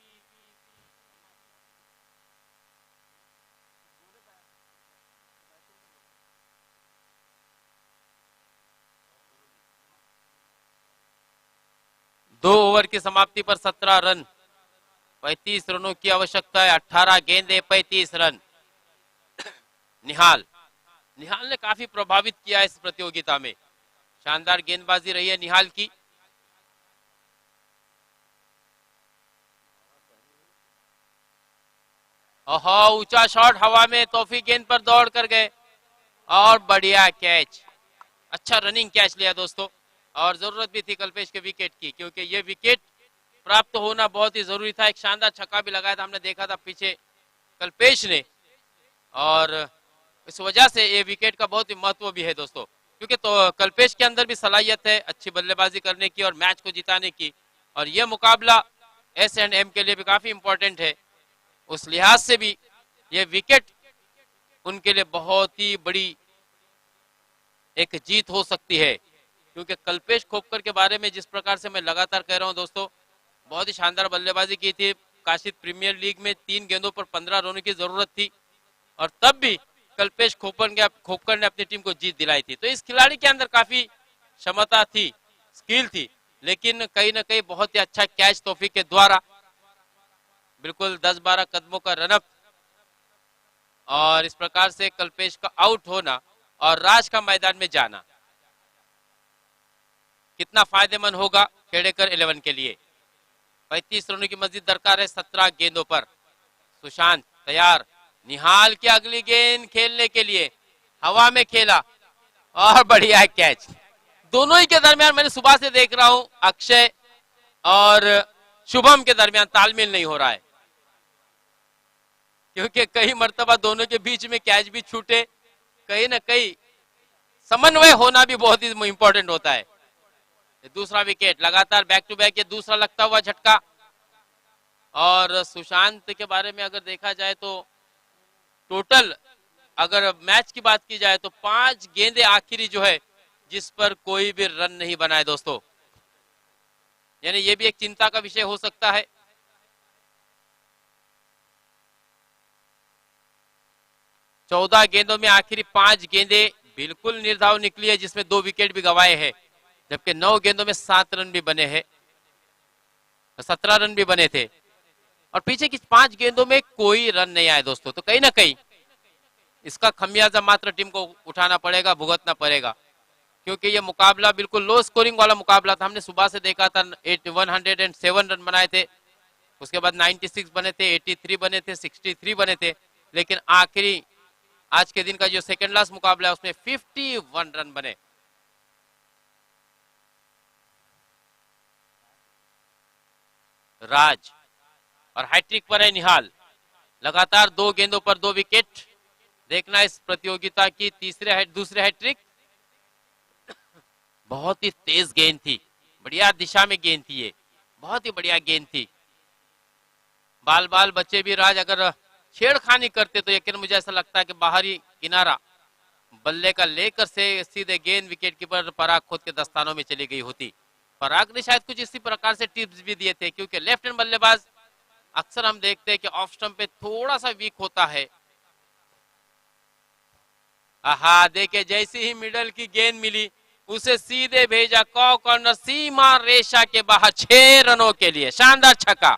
दो ओवर की समाप्ति पर 17 रन, 35 रनों की आवश्यकता है. 18 गेंदे, 35 रन. निहाल ने काफी प्रभावित किया इस प्रतियोगिता में. शानदार गेंदबाजी रही है निहाल की. ऊंचा शॉट हवा में, तौफीक गेंद पर दौड़ कर गए और बढ़िया कैच, अच्छा रनिंग कैच लिया दोस्तों. और जरूरत भी थी कल्पेश के विकेट की, क्योंकि ये विकेट प्राप्त होना बहुत ही जरूरी था. एक शानदार छक्का भी लगाया था, हमने देखा था पीछे कल्पेश ने, और इस वजह से ये विकेट का बहुत ही महत्व भी है दोस्तों, क्योंकि तो कल्पेश के अंदर भी सलाहियत है अच्छी बल्लेबाजी करने की और मैच को जिताने की. और यह मुकाबला S&M के लिए भी काफी इंपॉर्टेंट है. उस लिहाज से भी यह विकेट उनके लिए बहुत ही बड़ी एक जीत हो सकती है, क्योंकि कल्पेश खोपकर के बारे में जिस प्रकार से मैं लगातार कह रहा हूं दोस्तों, बहुत ही शानदार बल्लेबाजी की थी, प्रकाशित प्रीमियर लीग में 3 गेंदों पर 15 रनों की जरूरत थी और तब भी कल्पेश खोपकर ने अपनी टीम को जीत दिलाई थी। तो इस खिलाड़ी के अंदर काफी क्षमता थी, स्किल थी, लेकिन कहीं ना कहीं बहुत ही अच्छा कैच तौफीक के द्वारा बिल्कुल 10-12 कदमों का रनअप, और इस प्रकार से कल्पेश का आउट होना और राज का मैदान में जाना कितना फायदेमंद होगा खेड़ेकर 11 के लिए। 35 रनों की मजीद दरकार है 17 गेंदों पर। सुशांत तैयार, निहाल की अगली गेंद खेलने के लिए हवा में खेला और बढ़िया कैच। दोनों ही के दरमियान मैंने सुबह से देख रहा हूं अक्षय और शुभम के दरमियान तालमेल नहीं हो रहा है, क्योंकि कई मर्तबा दोनों के बीच में कैच भी छूटे, कहीं ना कहीं समन्वय होना भी बहुत ही इंपॉर्टेंट होता है। दूसरा विकेट लगातार बैक टू बैक, ये दूसरा लगता हुआ झटका। और सुशांत के बारे में अगर देखा जाए तो टोटल अगर मैच की बात की जाए तो 5 गेंदें आखिरी जो है जिस पर कोई भी रन नहीं बनाए दोस्तों, यानी ये भी एक चिंता का विषय हो सकता है। चौदह गेंदों में आखिरी 5 गेंदें बिल्कुल निर्धाव निकली है, जिसमें 2 विकेट भी गंवाए हैं, जबकि 9 गेंदों में 7 रन भी बने हैं, 17 रन भी बने थे, और पीछे की 5 गेंदों में कोई रन नहीं आए दोस्तों। तो कहीं ना कहीं इसका खमियाजा मात्र टीम को उठाना पड़ेगा, भुगतना पड़ेगा, क्योंकि ये मुकाबला बिल्कुल लो स्कोरिंग वाला मुकाबला था। हमने सुबह से देखा था 107 रन बनाए थे, उसके बाद 96 बने थे, 83 बने थे, 63 बने थे, लेकिन आखिरी आज के दिन का जो सेकंड लास्ट मुकाबला है उसमें 51 रन बने। राज और हैट्रिक पर है निहाल, लगातार 2 गेंदों पर 2 विकेट। देखना इस प्रतियोगिता की दूसरे हैट्रिक। बहुत ही तेज गेंद थी, बढ़िया दिशा में गेंद थी, ये बहुत ही बढ़िया गेंद थी। बाल बच्चे भी राज अगर छेड़खानी करते तो यकीन मुझे ऐसा लगता है कि बाहरी किनारा बल्ले का लेकर से सीधे गेंद विकेट कीपर पराग खुद के दस्तानों में चली गई होती। पराग ने शायद कुछ इसी प्रकार से टिप्स भी दिए थे, क्योंकि लेफ्ट हैंड बल्लेबाज अक्सर हम देखते हैं कि ऑफ स्टंप पे थोड़ा सा वीक होता है। आहा, देखे जैसे ही मिडल की गेंद मिली उसे सीधे भेजा कॉर्नर, सीमा रेशा के बाहर 6 रनों के लिए शानदार छक्का।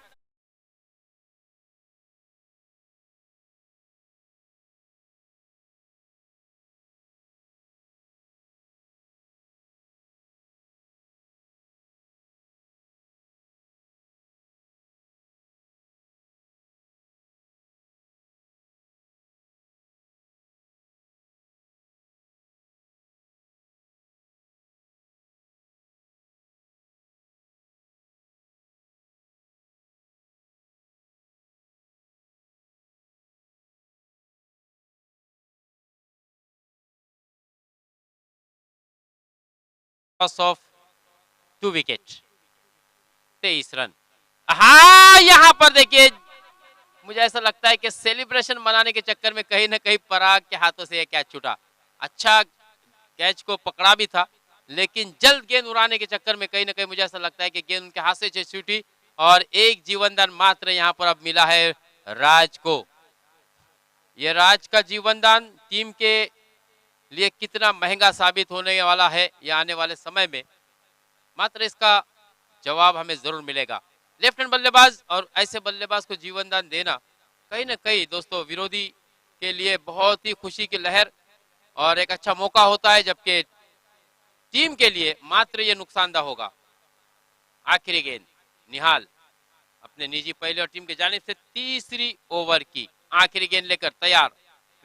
Of 2 wicket, 23 run. हाँ, यहां पर देखिए मुझे ऐसा लगता है कि सेलिब्रेशन मनाने के चक्कर में कहीं ना कहीं पराग के हाथों से यह कैच छूटा। अच्छा कैच को पकड़ा भी था, लेकिन जल्द गेंद उड़ाने के चक्कर में कहीं ना कहीं मुझे ऐसा लगता है कि गेंद उनके हाथ से छूटी और एक जीवनदान मात्र यहां पर अब मिला है राज को। यह राज का जीवनदान टीम के लिए कितना महंगा साबित होने वाला है या आने वाले समय में, मात्र इसका जवाब हमें जरूर मिलेगा। लेफ्ट हैंड बल्लेबाज और ऐसे बल्लेबाज को जीवनदान देना कहीं ना कहीं दोस्तों विरोधी के लिए बहुत ही खुशी की लहर और एक अच्छा मौका होता है, जबकि टीम के लिए मात्र ये नुकसानदा होगा। आखिरी गेंद निहाल अपने निजी पहले और टीम की जानिब से तीसरी ओवर की आखिरी गेंद लेकर तैयार।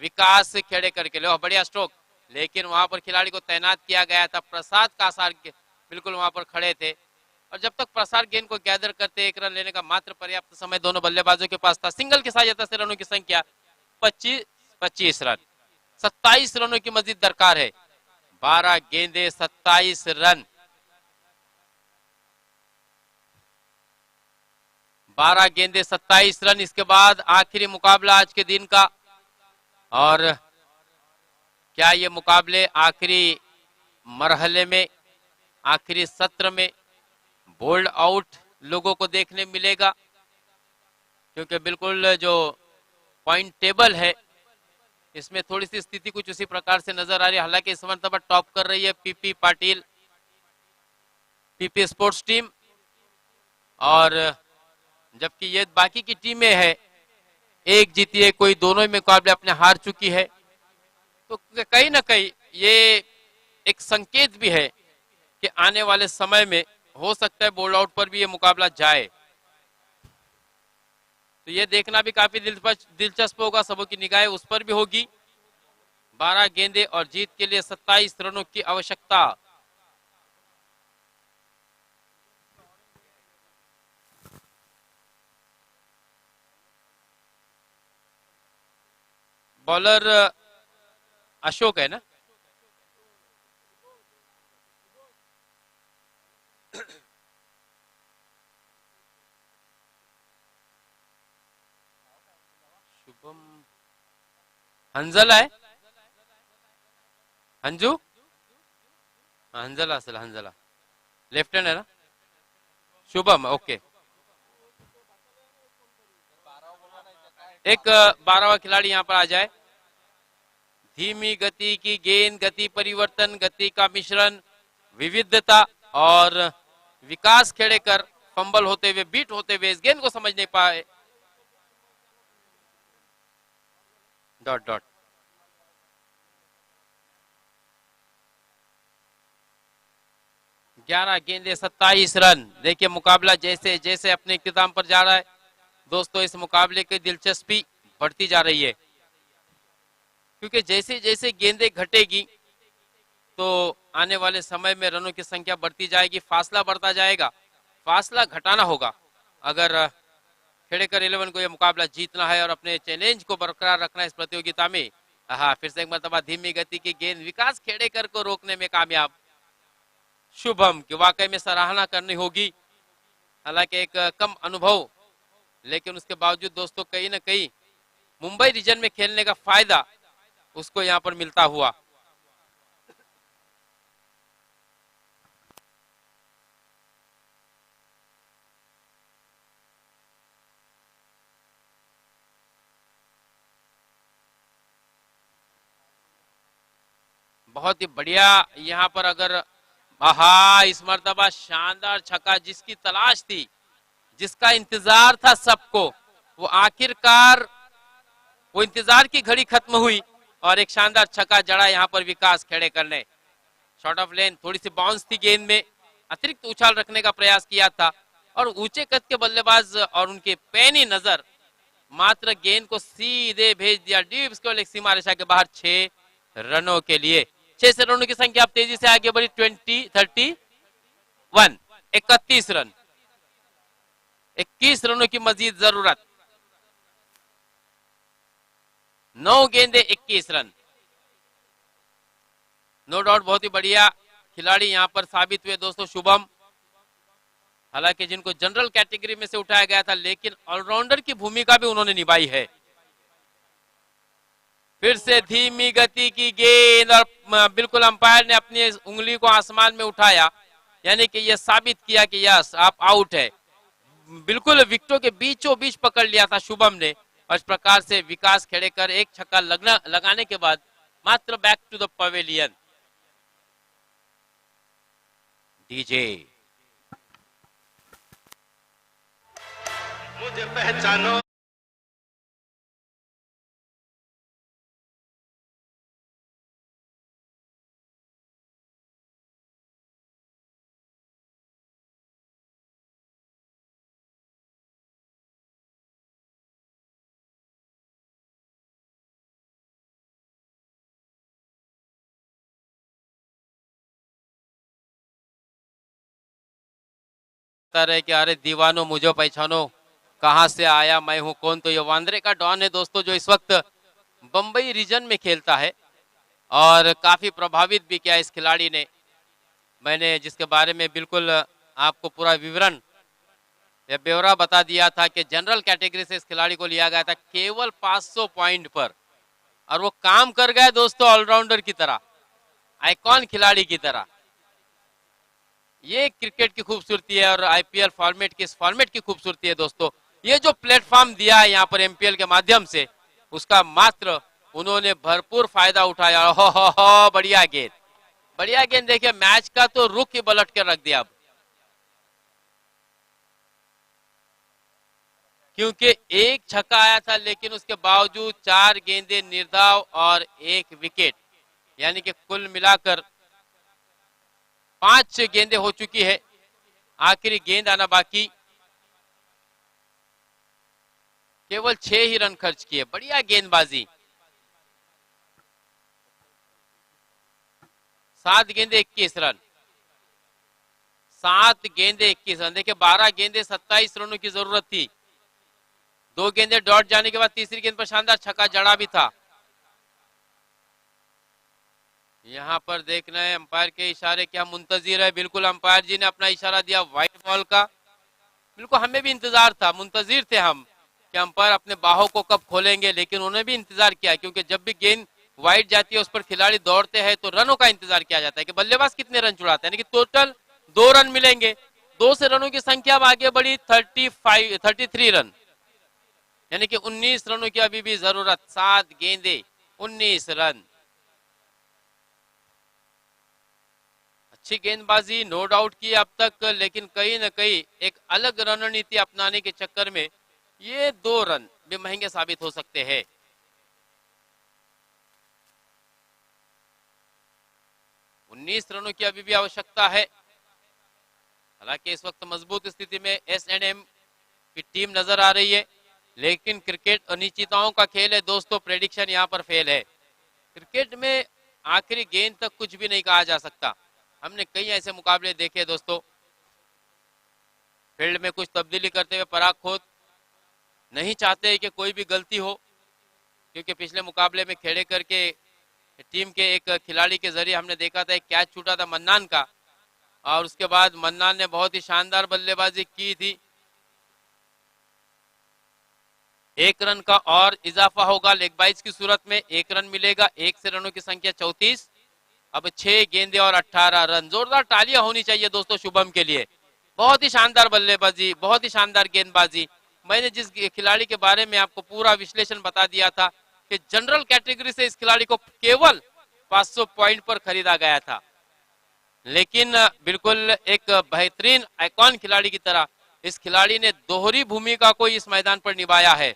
विकास खेड़ेकर के लिए बढ़िया स्ट्रोक, लेकिन वहां पर खिलाड़ी को तैनात किया गया था। प्रसाद कासार बिल्कुल वहां पर खड़े थे, और जब तक प्रसाद गेंद को गैदर करते 1 रन लेने का मात्र पर्याप्त समय दोनों बल्लेबाजों के पास था। सिंगल की सहायता से रनों की संख्या 25 रन, 27 रनों की मजीद दरकार है। 12 गेंदे 27 रन, 12 गेंदे 27 रन। इसके बाद आखिरी मुकाबला आज के दिन का, और क्या ये मुकाबले आखिरी मरहले में आखिरी सत्र में बोल्ड आउट लोगों को देखने मिलेगा? क्योंकि बिल्कुल जो पॉइंट टेबल है इसमें थोड़ी सी स्थिति कुछ उसी प्रकार से नजर आ रही है। हालांकि इस मरतबा टॉप कर रही है पीपी पाटिल, पीपी स्पोर्ट्स टीम, और जबकि ये बाकी की टीमें है एक जीती है, कोई दोनों ही मुकाबले अपने हार चुकी है। तो कहीं ना कहीं ये एक संकेत भी है कि आने वाले समय में हो सकता है बोल्ड आउट पर भी ये मुकाबला जाए। तो ये देखना भी काफी दिलचस्प होगा, सबों की निगाहें उस पर भी होगी। 12 गेंदे और जीत के लिए 27 रनों की आवश्यकता। बॉलर अशोक है ना? शुभम हंजला आहे, अंजू हंजला असेल, हंजला लेफ्ट हँड आहे ना? शुभम, ओके। एक 12वां खिलाड़ी यहाँ पर आ जाए। धीमी गति की गेंद, गति परिवर्तन, गति का मिश्रण, विविधता, और विकास खेड़ेकर फंबल होते हुए, बीट होते हुए इस गेंद को समझ नहीं पाए। Dot dot. ग्यारह गेंदे 27 रन। देखिए मुकाबला जैसे जैसे अपने इख्तिताम पर जा रहा है दोस्तों, इस मुकाबले की दिलचस्पी बढ़ती जा रही है, क्योंकि जैसे जैसे गेंदें घटेगी तो आने वाले समय में रनों की संख्या बढ़ती जाएगी, फासला बढ़ता जाएगा। फासला घटाना होगा अगर खेड़ेकर 11 को यह मुकाबला जीतना है और अपने चैलेंज को बरकरार रखना है इस प्रतियोगिता में। हाँ, फिर से एक मरतबा धीमी गति की गेंद, विकास खेड़ेकर को रोकने में कामयाब शुभम की वाकई में सराहना करनी होगी। हालांकि एक कम अनुभव, लेकिन उसके बावजूद दोस्तों कहीं ना कहीं मुंबई रीजन में खेलने का फायदा उसको यहां पर मिलता हुआ। बहुत ही बढ़िया यहां पर, अगर इस मर्तबा शानदार छक्का, जिसकी तलाश थी, जिसका इंतजार था सबको, वो आखिरकार वो इंतजार की घड़ी खत्म हुई और एक शानदार छक्का जड़ा यहां पर विकास खेड़ेकर ने। शॉर्ट ऑफ लेन, थोड़ी सी बाउंस थी गेंद में, अतिरिक्त उछाल रखने का प्रयास किया था, और ऊंचे कद के बल्लेबाज और उनके पैनी नजर मात्र गेंद को सीधे भेज दिया डीप स्क्वायर लेग सीमा रेखा के बाहर 6 रनों के लिए। 6 रनों की संख्या अब तेजी से आगे बढ़ी 31 रन। 21 रनों की मजीद जरूरत। 9 गेंदे 21 रन। नो डाउट बहुत ही बढ़िया खिलाड़ी यहां पर साबित हुए दोस्तों शुभम। हालांकि जिनको जनरल कैटेगरी में से उठाया गया था, लेकिन ऑलराउंडर की भूमिका भी उन्होंने निभाई है। फिर से धीमी गति की गेंद, और बिल्कुल अंपायर ने अपनी उंगली को आसमान में उठाया, यानी कि यह साबित किया कि यस आप आउट है। बिल्कुल विकेटों के बीचों बीच पकड़ लिया था शुभम ने, और इस प्रकार से विकास खेड़ेकर एक छक्का लगाने के बाद मात्र back to the pavilion. DJ मुझे पहचानो, रहे कि अरे दीवानो मुझे पहचानो, कहां से आया, मैं हूं कौन। तो ये वांद्रे का डॉन है दोस्तों, जो इस वक्त बंबई रीजन में खेलता है, और काफी प्रभावित भी किया इस खिलाड़ी ने। मैंने जिसके बारे में बिल्कुल आपको पूरा विवरण या ब्यौरा बता दिया था कि जनरल कैटेगरी से इस खिलाड़ी को लिया गया था केवल 500 पॉइंट पर, और वो काम कर गया दोस्तों ऑलराउंडर की तरह, आइकॉन खिलाड़ी की तरह। ये क्रिकेट की खूबसूरती है और आईपीएल फॉर्मेट की, इस फॉर्मेट की खूबसूरती है दोस्तों। ये जो प्लेटफॉर्म दिया है यहाँ पर एमपीएल के माध्यम से, उसका मात्र उन्होंने भरपूर फायदा उठाया। हो बढ़िया गेंद, बढ़िया गेंद। देखिए मैच का तो रुख ही पलट कर रख दिया अब, क्योंकि एक छक्का आया था लेकिन उसके बावजूद 4 गेंदें निर्धाव और 1 विकेट, यानी कि कुल मिलाकर 5 गेंदें हो चुकी है। आखिरी गेंद आना बाकी, केवल 6 ही रन खर्च किए। बढ़िया गेंदबाजी। 7 गेंदे 21 रन, 7 गेंदे 21 रन। देखिए 12 गेंदे 27 रनों की जरूरत थी। 2 गेंदे डॉट जाने के बाद तीसरी गेंद पर शानदार छक्का जड़ा भी था। यहां पर देख रहे हैं अंपायर के इशारे क्या मुंतजिर है। बिल्कुल अंपायर जी ने अपना इशारा दिया व्हाइट बॉल का। बिल्कुल हमें भी इंतजार था, मुंतजिर थे हम कि अंपायर अपने बाहों को कब खोलेंगे, लेकिन उन्होंने भी इंतजार किया, क्योंकि जब भी गेंद वाइड जाती है उस पर खिलाड़ी दौड़ते हैं तो रनों का इंतजार किया जाता है कि बल्लेबाज कितने रन चुराते हैं। यानी कि टोटल 2 रन मिलेंगे। 2 से रनों की संख्या अब आगे बढ़ी 33 रन, यानी कि 19 रनों की अभी भी जरूरत। 7 गेंदे 19 रन। अच्छी गेंदबाजी नो डाउट की अब तक, लेकिन कहीं ना कहीं एक अलग रणनीति अपनाने के चक्कर में ये 2 रन भी महंगे साबित हो सकते हैं। उन्नीस रनों की अभी भी आवश्यकता है। हालांकि इस वक्त मजबूत स्थिति में एस&एम की टीम नजर आ रही है, लेकिन क्रिकेट अनिश्चितताओं का खेल है दोस्तों। प्रेडिक्शन यहाँ पर फेल है। क्रिकेट में आखिरी गेंद तक कुछ भी नहीं कहा जा सकता। हमने कई ऐसे मुकाबले देखे दोस्तों, फील्ड में कुछ तब्दीली करते हुए पराग खोत नहीं चाहते कि कोई भी गलती हो, क्योंकि पिछले मुकाबले में खेड़े करके टीम के एक खिलाड़ी के जरिए हमने देखा था, एक कैच छूटा था मन्नान का, और उसके बाद मन्नान ने बहुत ही शानदार बल्लेबाजी की थी। 1 रन का और इजाफा होगा लेग बाइज की सूरत में, 1 रन मिलेगा। 1 से रनों की संख्या 34। अब 6 गेंदे और 18 रन। जोरदार तालियां होनी चाहिए दोस्तों शुभम के लिए। बहुत ही शानदार बल्लेबाजी, बहुत ही शानदार गेंदबाजी। मैंने जिस खिलाड़ी के बारे में आपको पूरा विश्लेषण बता दिया था कि जनरल कैटेगरी से इस खिलाड़ी को केवल 500 पॉइंट पर खरीदा गया था, लेकिन बिल्कुल एक बेहतरीन आइकॉन खिलाड़ी की तरह इस खिलाड़ी ने दोहरी भूमिका को इस मैदान पर निभाया है।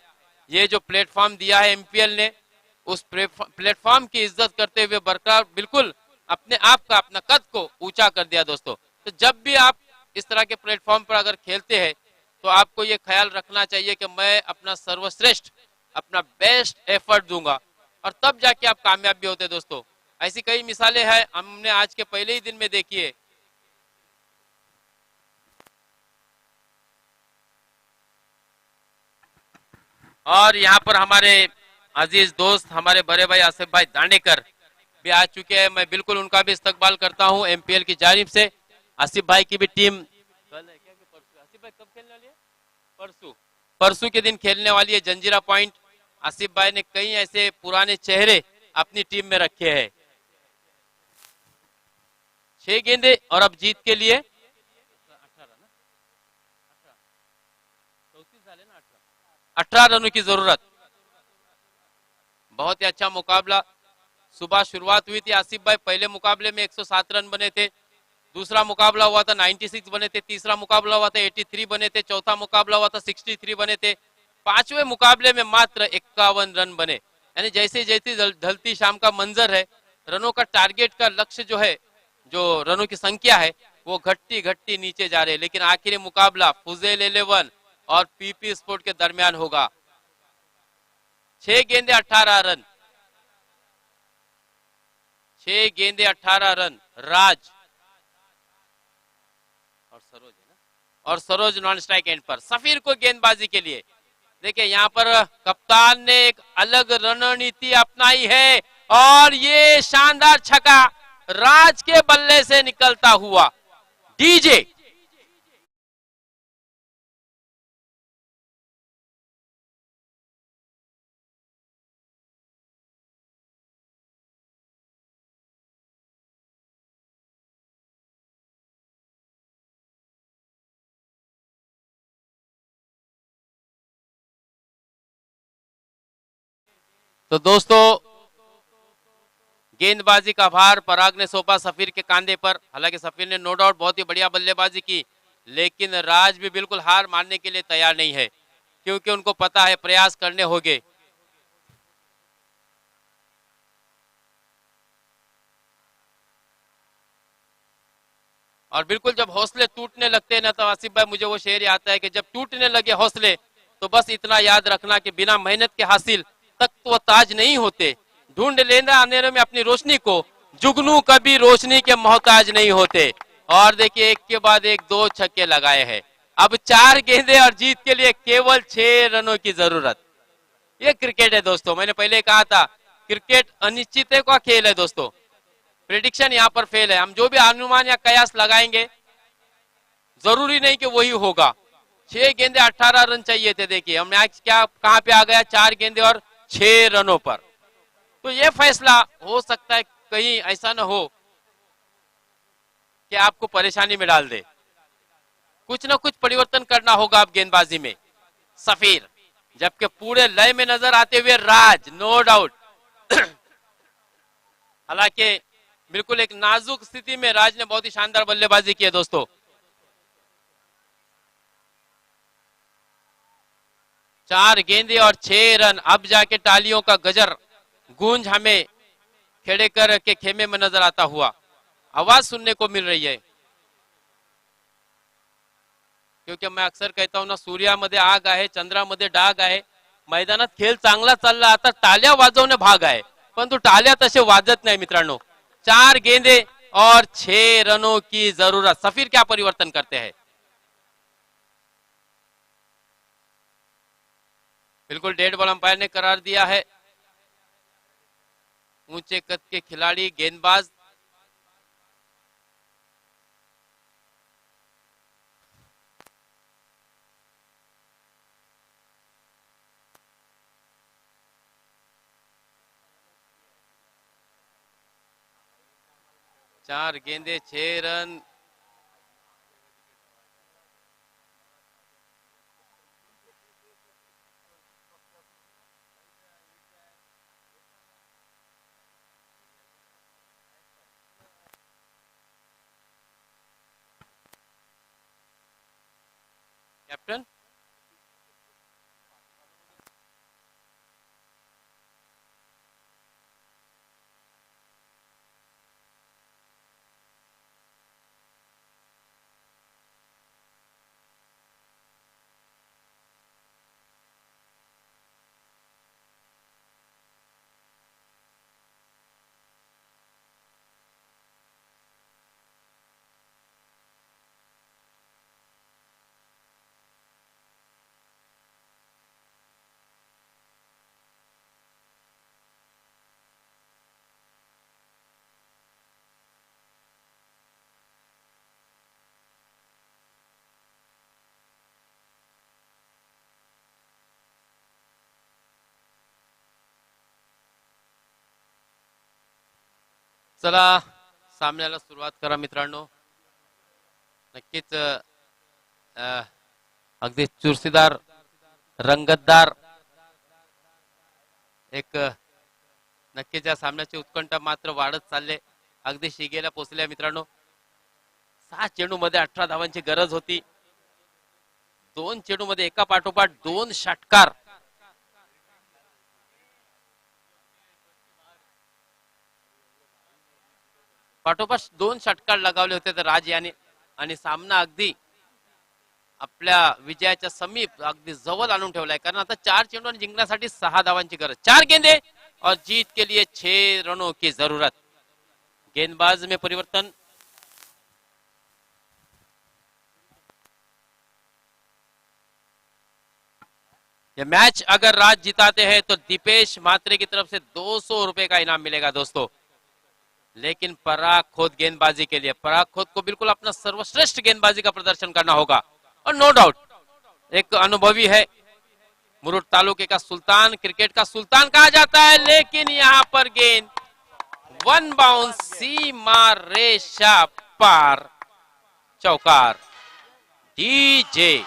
ये जो प्लेटफॉर्म दिया है एमपीएल ने, उस प्लेटफॉर्म की इज्जत करते हुए बरकरार बिल्कुल अपने आप का, अपना कद को ऊंचा कर दिया दोस्तों। तो जब भी आप इस तरह के प्लेटफॉर्म पर अगर खेलते हैं तो आपको ये ख्याल रखना चाहिए कि मैं अपना सर्वश्रेष्ठ, अपना बेस्ट एफर्ट दूंगा, और तब जाके आप कामयाब भी होते दोस्तों। ऐसी कई मिसालें हैं हमने आज के पहले ही दिन में देखी है। और यहाँ पर हमारे अजीज दोस्त, हमारे बड़े भाई आसिफ भाई दांडेकर भी आ चुके हैं। मैं बिल्कुल उनका भी इस्तकबाल करता हूं एमपीएल की जानिब से। आसिफ भाई की भी टीम कल है क्या कि परसों? आसिफ भाई कब खेलने वाली है? परसों, परसों के दिन खेलने वाली है जंजीरा पॉइंट। आसिफ भाई ने कई ऐसे पुराने चेहरे अपनी टीम में रखे हैं। 6 गेंदे और अब जीत के लिए 18 रनों की जरूरत। बहुत ही अच्छा मुकाबला। सुबह शुरुआत हुई थी आसिफ भाई, पहले मुकाबले में 107 रन बने थे, दूसरा मुकाबला हुआ था 96 बने थे, तीसरा मुकाबला हुआ था 83 बने थे, चौथा मुकाबला हुआ था 63 बने थे, 5वें मुकाबले में मात्र 51 रन बने। यानी जैसे जैसे ढलती शाम का मंजर है, रनों का टारगेट का लक्ष्य जो है, जो रनों की संख्या है, वो घटती घटती नीचे जा रहे हैं। लेकिन आखिरी मुकाबला फुजेल 11 और पीपी स्पोर्ट के दरमियान होगा। 6 गेंदे 18 रन, 6 गेंदे 18 रन। राज और सरोज है ना, और सरोज नॉन स्ट्राइक एंड पर। सफीर को गेंदबाजी के लिए देखिए, यहाँ पर कप्तान ने एक अलग रणनीति अपनाई है, और ये शानदार छक्का राज के बल्ले से निकलता हुआ डीजे तो दोस्तों गेंदबाजी का भार पराग ने सौंपा सफीर के कांधे पर। हालांकि सफीर ने नो डाउट बहुत ही बढ़िया बल्लेबाजी की, लेकिन राज भी बिल्कुल हार मानने के लिए तैयार नहीं है, क्योंकि उनको पता है प्रयास करने होंगे। और बिल्कुल जब हौसले टूटने लगते हैं ना, तो आसिफ भाई मुझे वो शेर याद आता है कि जब टूटने लगे हौसले तो बस इतना याद रखना कि बिना मेहनत के हासिल तक वो ताज नहीं होते। ढूंढ लेना अंधेरे में अपनी रोशनी को, जुगनू कभी रोशनी के मोहताज नहीं होते। और देखिए एक के बाद एक 2 छक्के लगाए हैं। अब 4 गेंदें और जीत के लिए केवल 6 रनों की जरूरत। ये क्रिकेट है दोस्तों, मैंने पहले कहा था क्रिकेट अनिश्चितता का खेल है दोस्तों। प्रेडिक्शन यहाँ पर फेल है। हम जो भी अनुमान या कयास लगाएंगे जरूरी नहीं कि वही होगा। 6 गेंदे 18 रन चाहिए थे। देखिए हम मैच क्या कहां पे आ गया, 4 गेंदे और 6 रनों पर। तो ये फैसला हो सकता है कहीं ऐसा ना हो कि आपको परेशानी में डाल दे। कुछ ना कुछ परिवर्तन करना होगा अब गेंदबाजी में। सफीर, जबकि पूरे लय में नजर आते हुए राज, नो डाउट। हालांकि बिल्कुल एक नाजुक स्थिति में राज ने बहुत ही शानदार बल्लेबाजी की है दोस्तों। चार गेंदे और 6 रन। अब जाके तालियों का गजर गूंज हमें खेड़ेकर के खेमे में नजर आता हुआ आवाज सुनने को मिल रही है। क्योंकि मैं अक्सर कहता हूं ना, सूर्यामध्ये आग आहे, चंद्रामध्ये डाग आहे। मैदानात खेळ चांगला चालला, आता टाळ्या वाजवणे भाग आहे, परंतु टाळ्या तसे वाजत नाही मित्रांनो। 4 गेंदे और 6 रनों की जरूरत। सफीर क्या परिवर्तन करते हैं? बिल्कुल डेड बॉल अंपायर ने करार दिया है। ऊंचे कद के खिलाड़ी गेंदबाज चार गेंदे 6 रन। कैप्टन चला सामन्याला सुरुवात करा मित्रांनो। नक्कीच अगदी चुरशीदार, रंगतदार एक नक्कीच या सामन्याची उत्कंठा मात्र वाढत चालले, अगदी शिगेला पोहोचल्या मित्रांनो। 6 चेंडूमध्ये 18 धावांची गरज होती। 2 चेंडूमध्ये एका पाठोपाठ 2 षटकार। पाठोपाठ 2 षटकार लगावले होते तर राज याने, आणि सामना अगदी आपल्या विजयाच्या समीप अगदी जवळ आणून ठेवलाय। कारण आता 4 चेंडू जिंकण्यासाठी 6 धावांची गरज। 4 गेंदे और जीत के लिए 6 रनों की जरूरत। गेंदबाज में परिवर्तन। ये मैच अगर राज जिताते हैं तो दीपेश मात्रे की तरफ से 200 रुपए का इनाम मिलेगा दोस्तों। लेकिन पराग खोद गेंदबाजी के लिए, पराग खोद को बिल्कुल अपना सर्वश्रेष्ठ गेंदबाजी का प्रदर्शन करना होगा। और नो डाउट एक अनुभवी है, मुरुड तालुके का सुल्तान, क्रिकेट का सुल्तान कहा जाता है। लेकिन यहां पर गेंद 1 बाउंस, सीमा रेशा पार, चौकार। डीजे